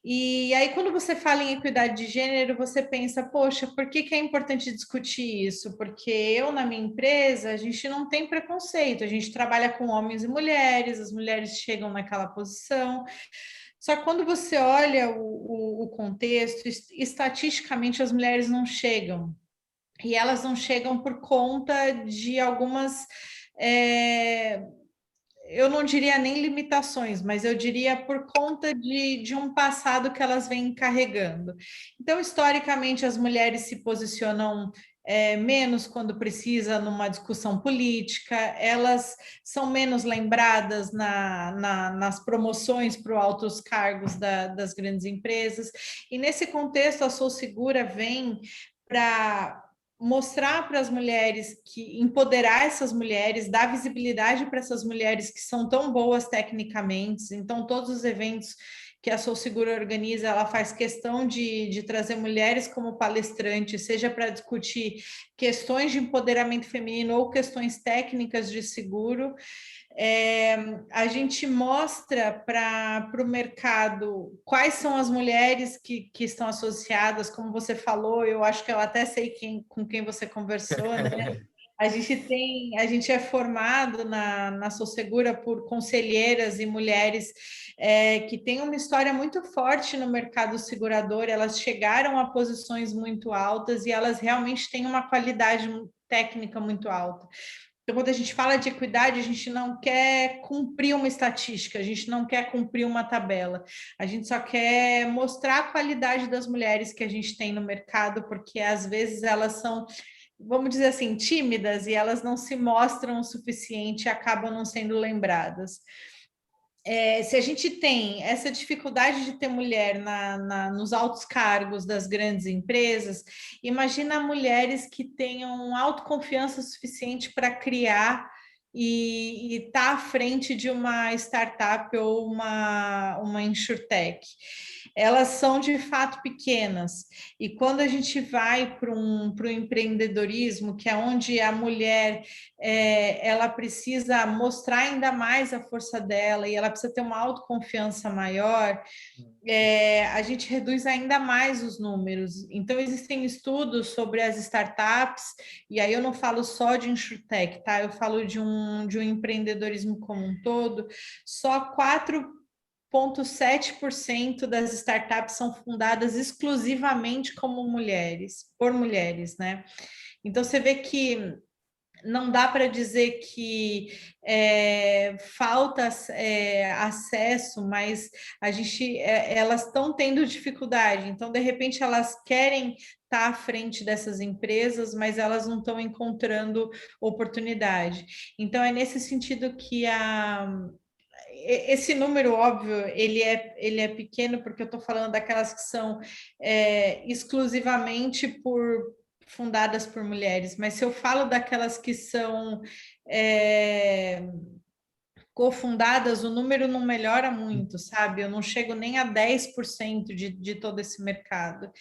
E aí, quando você fala em equidade de gênero, você pensa, poxa, por que é importante discutir isso? Porque eu, na minha empresa, a gente não tem preconceito, a gente trabalha com homens e mulheres, as mulheres chegam naquela posição. Só que quando você olha o contexto, estatisticamente as mulheres não chegam. E elas não chegam por conta de algumas... eu não diria nem limitações, mas eu diria por conta de um passado que elas vêm carregando. Então, historicamente, as mulheres se posicionam menos quando precisa numa discussão política, elas são menos lembradas nas promoções para altos cargos das grandes empresas, e nesse contexto a Sou Segura vem para mostrar para as mulheres, empoderar essas mulheres, dar visibilidade para essas mulheres que são tão boas tecnicamente. Então, todos os eventos que a Sou Segura organiza, ela faz questão de trazer mulheres como palestrantes, seja para discutir questões de empoderamento feminino ou questões técnicas de seguro. A gente mostra para o mercado quais são as mulheres que estão associadas, como você falou, eu acho que eu até sei com quem você conversou, né? A gente é formado na Sou Segura por conselheiras e mulheres que têm uma história muito forte no mercado segurador, elas chegaram a posições muito altas e elas realmente têm uma qualidade técnica muito alta. Então, quando a gente fala de equidade, a gente não quer cumprir uma estatística, a gente não quer cumprir uma tabela, a gente só quer mostrar a qualidade das mulheres que a gente tem no mercado, porque às vezes elas são, vamos dizer assim, tímidas e elas não se mostram o suficiente e acabam não sendo lembradas. Se a gente tem essa dificuldade de ter mulher nos altos cargos das grandes empresas, imagina mulheres que tenham autoconfiança suficiente para criar e estar à frente de uma startup ou uma insurtech. Elas são de fato pequenas, e quando a gente vai para um empreendedorismo, que é onde a mulher ela precisa mostrar ainda mais a força dela e ela precisa ter uma autoconfiança maior, a gente reduz ainda mais os números. Então, existem estudos sobre as startups, e aí eu não falo só de insurtech, tá? Eu falo de um empreendedorismo como um todo. Só 4,7% das startups são fundadas exclusivamente como mulheres, por mulheres, né? Então, você vê que não dá para dizer que falta acesso, mas elas estão tendo dificuldade. Então, de repente, elas querem estar à frente dessas empresas, mas elas não estão encontrando oportunidade. Então, é nesse sentido que esse número, óbvio, ele é pequeno, porque eu estou falando daquelas que são exclusivamente fundadas por mulheres, mas se eu falo daquelas que são cofundadas, o número não melhora muito, sabe? Eu não chego nem a 10% de todo esse mercado.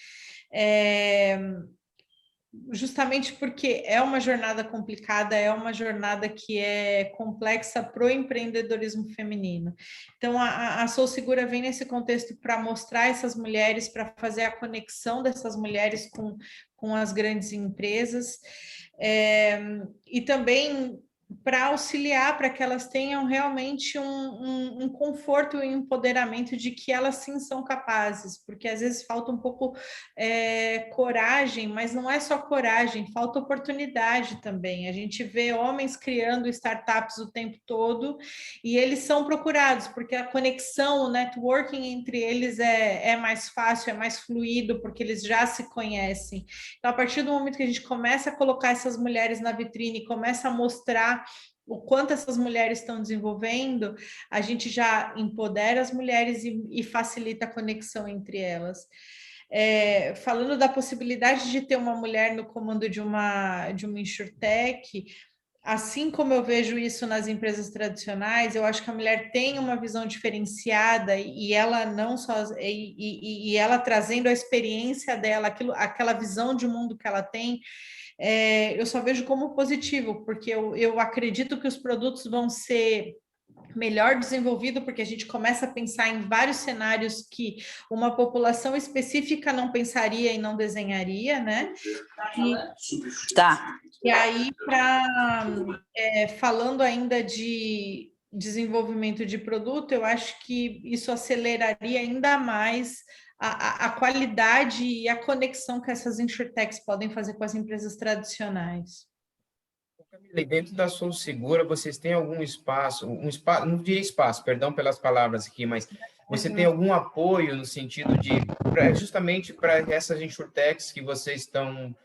Justamente porque é uma jornada complicada, é uma jornada que é complexa para o empreendedorismo feminino. Então, a Sou Segura vem nesse contexto para mostrar essas mulheres, para fazer a conexão dessas mulheres com as grandes empresas, e também para auxiliar, para que elas tenham realmente um conforto e um empoderamento de que elas sim são capazes, porque às vezes falta um pouco coragem, mas não é só coragem, falta oportunidade também. A gente vê homens criando startups o tempo todo e eles são procurados, porque a conexão, o networking entre eles é mais fácil, é mais fluido, porque eles já se conhecem. Então, a partir do momento que a gente começa a colocar essas mulheres na vitrine, começa a mostrar o quanto essas mulheres estão desenvolvendo, a gente já empodera as mulheres e facilita a conexão entre elas. Falando da possibilidade de ter uma mulher no comando de uma insurtech, assim como eu vejo isso nas empresas tradicionais, eu acho que a mulher tem uma visão diferenciada e ela não só e ela trazendo a experiência dela, aquela visão de mundo que ela tem, eu só vejo como positivo, porque eu acredito que os produtos vão ser melhor desenvolvido, porque a gente começa a pensar em vários cenários que uma população específica não pensaria e não desenharia, né? E aí, falando ainda de desenvolvimento de produto, eu acho que isso aceleraria ainda mais a qualidade e a conexão que essas insurtechs podem fazer com as empresas tradicionais. E dentro da Sou Segura, vocês têm algum espaço, não diria espaço, perdão pelas palavras aqui, mas você tem algum apoio no sentido de, justamente para essas insurtechs que vocês estão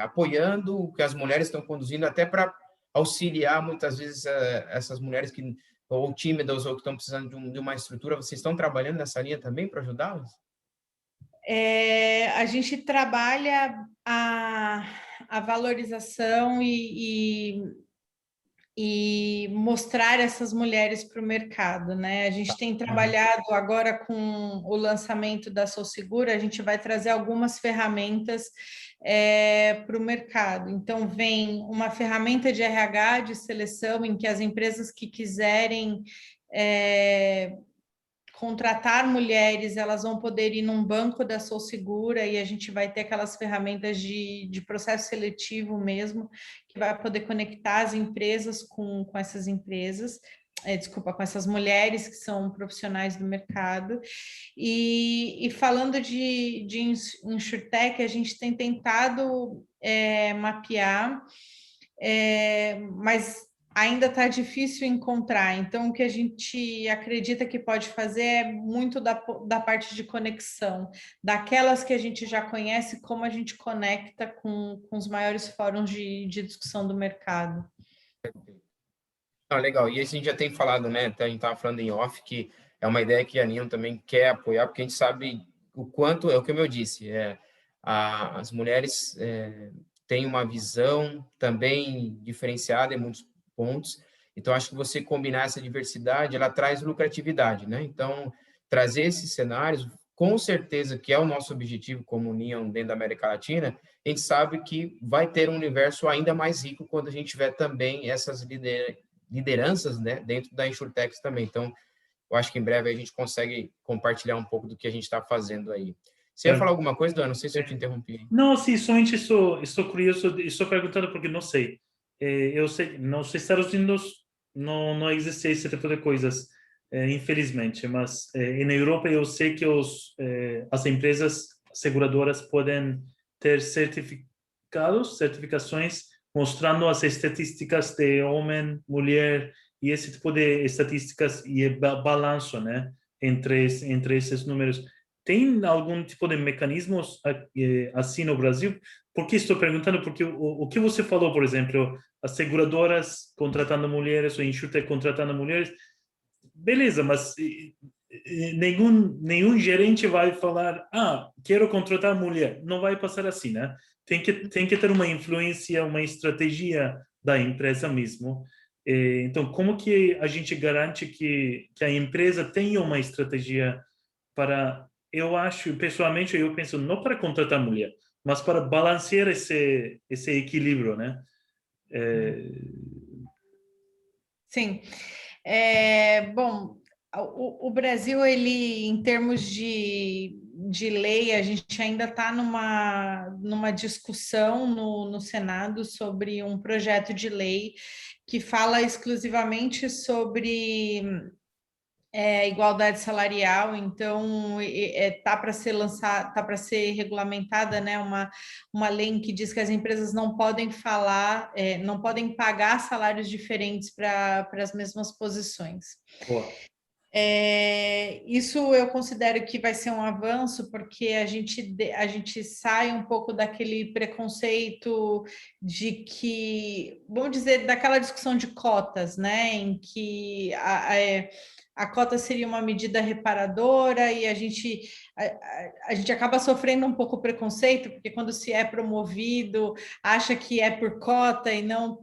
apoiando, que as mulheres estão conduzindo, até para auxiliar muitas vezes essas mulheres que ou tímidas ou que estão precisando de uma estrutura, vocês estão trabalhando nessa linha também para ajudá-las? A gente trabalha a valorização e mostrar essas mulheres para o mercado, né? A gente tem trabalhado agora com o lançamento da Sou Segura, a gente vai trazer algumas ferramentas para o mercado. Então, vem uma ferramenta de RH, de seleção, em que as empresas que quiserem contratar mulheres, elas vão poder ir num banco da Sou Segura e a gente vai ter aquelas ferramentas de processo seletivo mesmo, que vai poder conectar as empresas com essas empresas. Desculpa, com essas mulheres que são profissionais do mercado. E falando de InsurTech, a gente tem tentado mapear, mas ainda está difícil encontrar. Então, o que a gente acredita que pode fazer é muito da parte de conexão, daquelas que a gente já conhece, como a gente conecta com os maiores fóruns de discussão do mercado. Legal. E a gente já tem falado, né? A gente estava falando em off, que é uma ideia que a Neon também quer apoiar, porque a gente sabe o quanto, é o que eu disse, as mulheres têm uma visão também diferenciada em muitos pontos. Então, acho que você combinar essa diversidade, ela traz lucratividade, né? Então, trazer esses cenários, com certeza que é o nosso objetivo como Neon dentro da América Latina, a gente sabe que vai ter um universo ainda mais rico quando a gente tiver também essas lideranças, né, dentro da InsurTech também. Então, eu acho que em breve a gente consegue compartilhar um pouco do que a gente está fazendo aí. Você ia falar alguma coisa, Dan? Não sei se eu te interrompi. Não, sim, somente estou curioso, estou perguntando porque não sei. Eu sei, nos Estados Unidos não existe esse tipo de coisas, infelizmente, mas na Europa eu sei que as empresas seguradoras podem ter certificações mostrando as estatísticas de homem, mulher e esse tipo de estatísticas e balanço, né, entre esses números. Tem algum tipo de mecanismos assim no Brasil? Por que estou perguntando? Porque o que você falou, por exemplo, as seguradoras contratando mulheres, ou InsurTech contratando mulheres, beleza, mas nenhum gerente vai falar, quero contratar mulher. Não vai passar assim, né? Tem que ter uma influência, uma estratégia da empresa mesmo. Então, como que a gente garante que a empresa tenha uma estratégia para, eu acho, pessoalmente, eu penso, não para contratar mulher, mas para balancear esse equilíbrio, né? Sim. Bom, o Brasil, ele, em termos de lei, a gente ainda está numa discussão no Senado sobre um projeto de lei que fala exclusivamente sobre igualdade salarial. Então tá para ser lançada, tá para ser regulamentada, né, uma lei que diz que as empresas não podem não podem pagar salários diferentes para as mesmas posições. Boa. Isso eu considero que vai ser um avanço, porque a gente sai um pouco daquele preconceito de que, vamos dizer, daquela discussão de cotas, né, em que a cota seria uma medida reparadora e a gente acaba sofrendo um pouco preconceito, porque quando se é promovido, acha que é por cota e não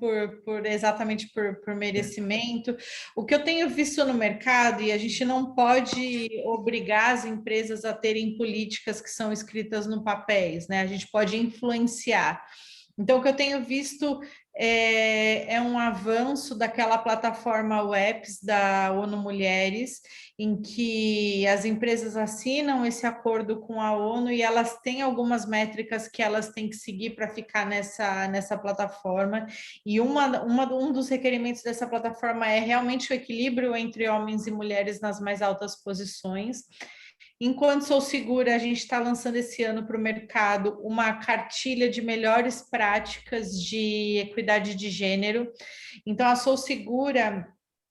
exatamente por merecimento. O que eu tenho visto no mercado, e a gente não pode obrigar as empresas a terem políticas que são escritas no papéis, né? A gente pode influenciar. Então, o que eu tenho visto é um avanço daquela plataforma WEPs da ONU Mulheres, em que as empresas assinam esse acordo com a ONU e elas têm algumas métricas que elas têm que seguir para ficar nessa plataforma. E um dos requerimentos dessa plataforma é realmente o equilíbrio entre homens e mulheres nas mais altas posições. Enquanto Sou Segura, a gente está lançando esse ano para o mercado uma cartilha de melhores práticas de equidade de gênero. Então, a Sou Segura,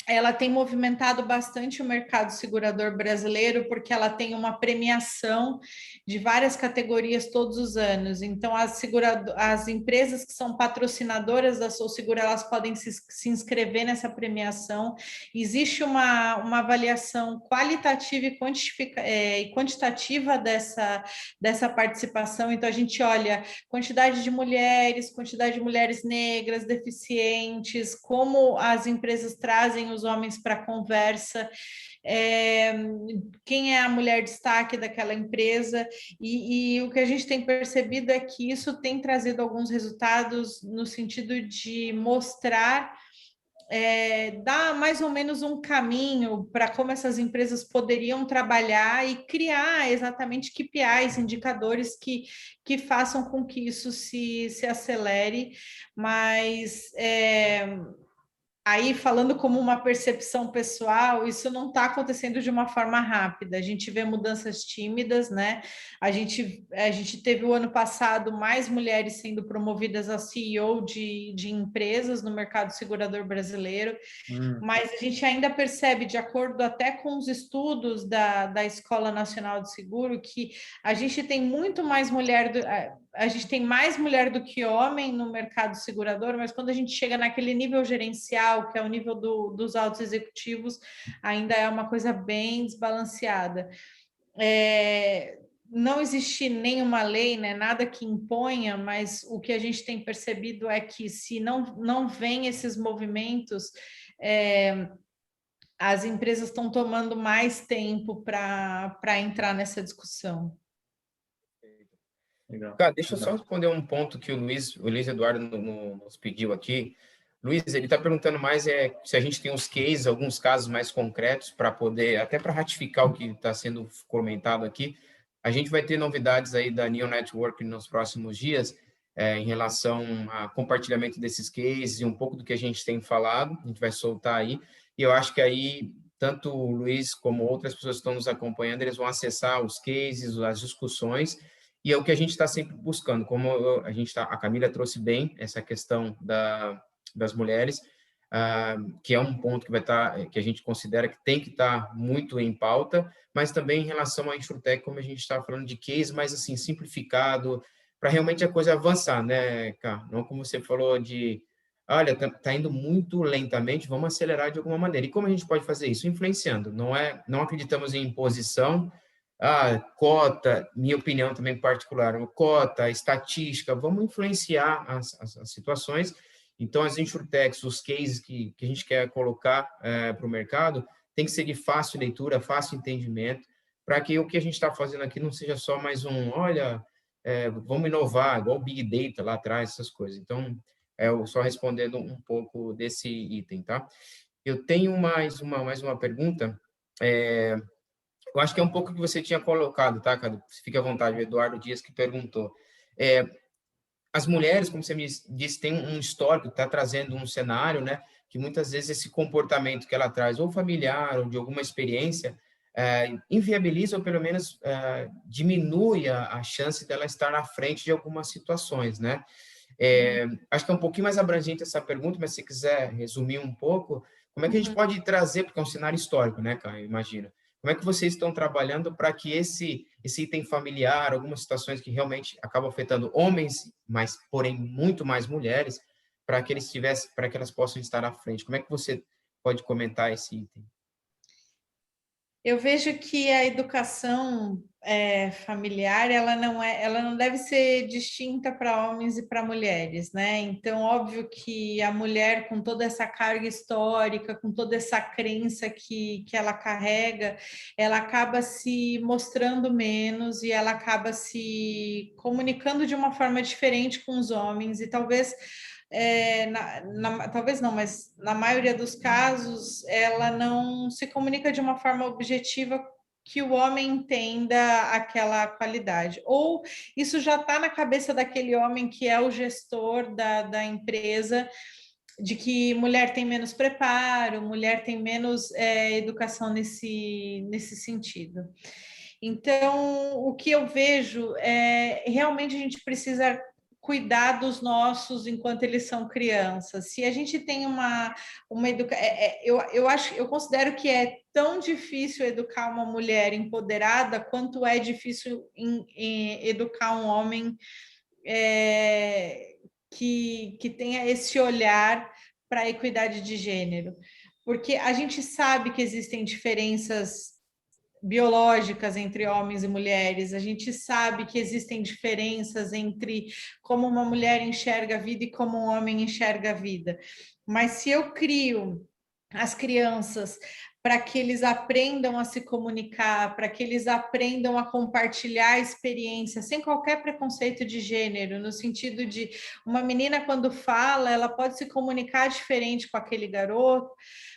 ela tem movimentado bastante o mercado segurador brasileiro, porque ela tem uma premiação de várias categorias todos os anos. Então, as empresas que são patrocinadoras da Sou Segura, elas podem se inscrever nessa premiação. Existe uma avaliação qualitativa e quantitativa dessa participação. Então, a gente olha quantidade de mulheres negras, deficientes, como as empresas trazem os homens para a conversa, quem é a mulher destaque daquela empresa, e o que a gente tem percebido é que isso tem trazido alguns resultados no sentido de mostrar dá mais ou menos um caminho para como essas empresas poderiam trabalhar e criar exatamente KPIs, indicadores que façam com que isso se acelere, mas aí, falando como uma percepção pessoal, isso não está acontecendo de uma forma rápida. A gente vê mudanças tímidas, né? A gente teve o ano passado mais mulheres sendo promovidas a CEO de empresas no mercado segurador brasileiro, mas a gente ainda percebe, de acordo até com os estudos da Escola Nacional de Seguro, que a gente tem muito mais mulher a gente tem mais mulher do que homem no mercado segurador, mas quando a gente chega naquele nível gerencial, que é o nível dos altos executivos, ainda é uma coisa bem desbalanceada. Não existe nenhuma lei, né, nada que imponha, mas o que a gente tem percebido é que se não vem esses movimentos, as empresas estão tomando mais tempo para entrar nessa discussão. Legal. Cara, deixa eu só responder um ponto que o Luiz Eduardo nos pediu aqui. Luiz, ele está perguntando mais se a gente tem uns cases, alguns casos mais concretos para poder, até para ratificar o que está sendo comentado aqui. A gente vai ter novidades aí da Neo Network nos próximos dias, em relação a compartilhamento desses cases e um pouco do que a gente tem falado. A gente vai soltar aí. E eu acho que aí, tanto o Luiz como outras pessoas que estão nos acompanhando, eles vão acessar os cases, as discussões. E é o que a gente está sempre buscando, como a Camila trouxe bem essa questão das mulheres, que é um ponto que que a gente considera que tem que estar muito em pauta, mas também em relação à Insurtech, como a gente está falando de case, mais assim, simplificado, para realmente a coisa avançar, né, Cá? Não como você falou olha, tá indo muito lentamente, vamos acelerar de alguma maneira. E como a gente pode fazer isso? Influenciando, não acreditamos em imposição, cota, minha opinião também particular, cota, estatística, vamos influenciar as situações. Então, as insurtechs, os cases que a gente quer colocar para o mercado, tem que ser de fácil leitura, fácil entendimento, para que o que a gente está fazendo aqui não seja só mais olha, vamos inovar, igual o Big Data lá atrás, essas coisas. Então, eu só respondendo um pouco desse item, tá? Eu tenho mais uma pergunta, eu acho que é um pouco que você tinha colocado, tá, Cadu? Fique à vontade, o Eduardo Dias que perguntou. As mulheres, como você me disse, têm um histórico, está trazendo um cenário, né, que muitas vezes esse comportamento que ela traz, ou familiar, ou de alguma experiência, inviabiliza ou pelo menos diminui a chance dela estar à frente de algumas situações, né? Acho que é um pouquinho mais abrangente essa pergunta, mas se quiser resumir um pouco, como é que a gente pode trazer, porque é um cenário histórico, né, Caio? Imagina. Como é que vocês estão trabalhando para que esse item familiar, algumas situações que realmente acabam afetando homens, mas porém muito mais mulheres, para que elas possam estar à frente? Como é que você pode comentar esse item? Eu vejo que a educação familiar ela não deve ser distinta para homens e para mulheres, né? Então, óbvio que a mulher, com toda essa carga histórica, com toda essa crença que ela carrega, ela acaba se mostrando menos e ela acaba se comunicando de uma forma diferente com os homens, e talvez talvez não, mas na maioria dos casos, ela não se comunica de uma forma objetiva que o homem entenda aquela qualidade. Ou isso já está na cabeça daquele homem que é o gestor da empresa, de que mulher tem menos preparo, mulher tem menos educação nesse sentido. Então, o que eu vejo realmente a gente precisa cuidar dos nossos enquanto eles são crianças. Se a gente tem uma educação, eu considero que é tão difícil educar uma mulher empoderada quanto é difícil em educar um homem que tenha esse olhar para a equidade de gênero, porque a gente sabe que existem diferenças biológicas entre homens e mulheres, a gente sabe que existem diferenças entre como uma mulher enxerga a vida e como um homem enxerga a vida. Mas se eu crio as crianças para que eles aprendam a se comunicar, para que eles aprendam a compartilhar experiência, sem qualquer preconceito de gênero, no sentido de uma menina, quando fala, ela pode se comunicar diferente com aquele garoto,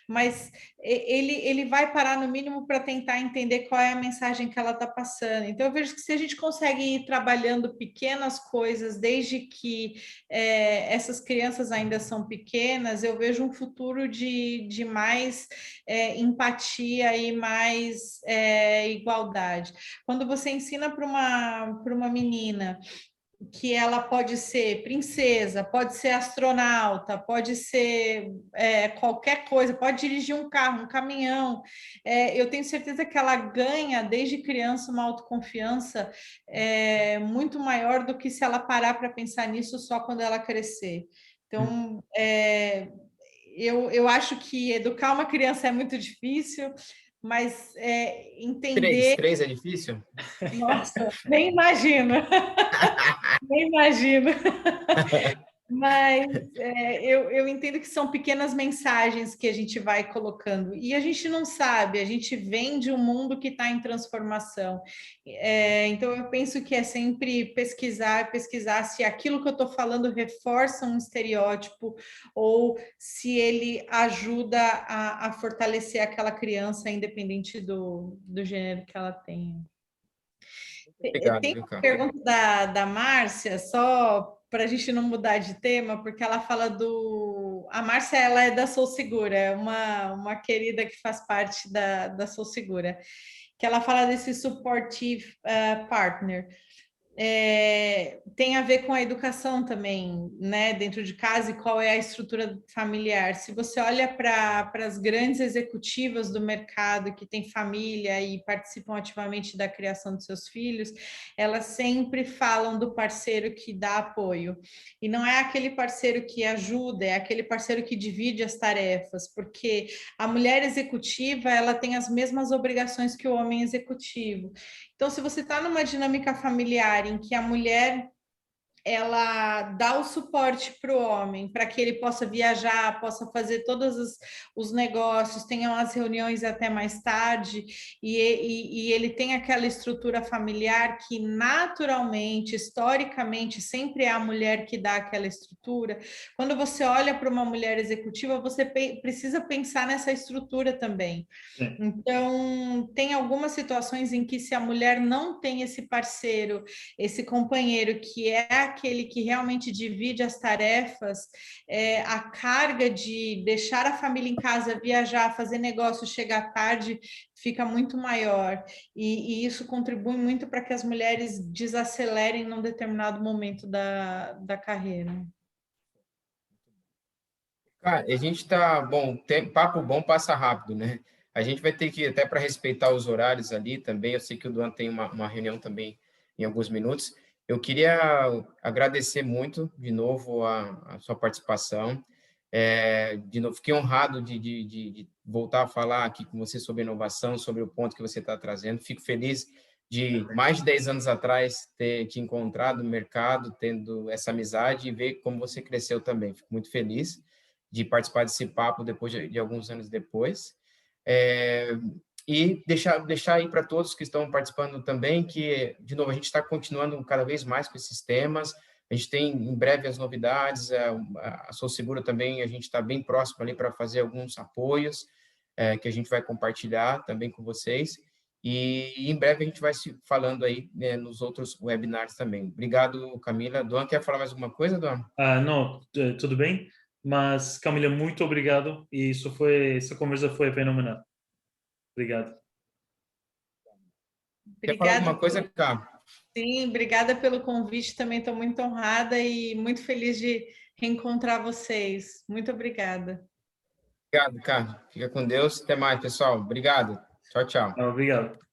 mas ele vai parar no mínimo para tentar entender qual é a mensagem que ela está passando. Então, eu vejo que se a gente consegue ir trabalhando pequenas coisas, desde que essas crianças ainda são pequenas, eu vejo um futuro de mais empatia e mais igualdade. Quando você ensina para uma menina que ela pode ser princesa, pode ser astronauta, pode ser qualquer coisa, pode dirigir um carro, um caminhão. Eu tenho certeza que ela ganha, desde criança, uma autoconfiança muito maior do que se ela parar para pensar nisso só quando ela crescer. Então, eu acho que educar uma criança é muito difícil, mas entender... Três é difícil? Nossa, nem imagino. Nem imagino. Mas eu entendo que são pequenas mensagens que a gente vai colocando. E a gente não sabe, a gente vem de um mundo que está em transformação. Então, eu penso que é sempre pesquisar se aquilo que eu estou falando reforça um estereótipo ou se ele ajuda a fortalecer aquela criança, independente do gênero que ela tenha. Obrigado, Tem viu, uma cara? pergunta da Márcia, só para a gente não mudar de tema, porque ela fala do... A Márcia, ela é da Sou Segura, é uma querida que faz parte da Sou Segura, que ela fala desse supportive partner. Tem a ver com a educação também, né, dentro de casa e qual é a estrutura familiar. Se você olha para as grandes executivas do mercado que têm família e participam ativamente da criação dos seus filhos, elas sempre falam do parceiro que dá apoio. E não é aquele parceiro que ajuda, é aquele parceiro que divide as tarefas, porque a mulher executiva, ela tem as mesmas obrigações que o homem executivo. Então, se você está numa dinâmica familiar em que a mulher ela dá o suporte para o homem, para que ele possa viajar, possa fazer todos os negócios, tenham as reuniões até mais tarde, e ele tem aquela estrutura familiar que naturalmente, historicamente, sempre é a mulher que dá aquela estrutura. Quando você olha para uma mulher executiva, você precisa pensar nessa estrutura também. Sim. Então, tem algumas situações em que se a mulher não tem esse parceiro, esse companheiro que é aquele que realmente divide as tarefas, a carga de deixar a família em casa, viajar, fazer negócio, chegar tarde, fica muito maior. E isso contribui muito para que as mulheres desacelerem num determinado momento da carreira. Cara, a gente tá, bom, papo bom passa rápido, né? A gente vai ter que, até para respeitar os horários ali também, eu sei que o Duan tem uma reunião também em alguns minutos. Eu queria agradecer muito, de novo, a sua participação. De novo, fiquei honrado de voltar a falar aqui com você sobre inovação, sobre o ponto que você está trazendo. Fico feliz de, mais de 10 anos atrás, ter te encontrado no mercado, tendo essa amizade e ver como você cresceu também. Fico muito feliz de participar desse papo depois de alguns anos depois. E deixar aí para todos que estão participando também que, de novo, a gente está continuando cada vez mais com esses temas. A gente tem em breve as novidades, a Sou Segura também, a gente está bem próximo ali para fazer alguns apoios que a gente vai compartilhar também com vocês. E em breve a gente vai se falando aí, né, nos outros webinars também. Obrigado, Camila. Duan, quer falar mais alguma coisa, Duan? Não, tudo bem. Mas, Camila, muito obrigado. E essa conversa foi fenomenal. Obrigado. Quer falar Obrigada. alguma coisa, Cá? Sim, obrigada pelo convite. Também estou muito honrada e muito feliz de reencontrar vocês. Muito obrigada. Obrigado, Cá. Fica com Deus. Até mais, pessoal. Obrigado. Tchau, tchau. Obrigado.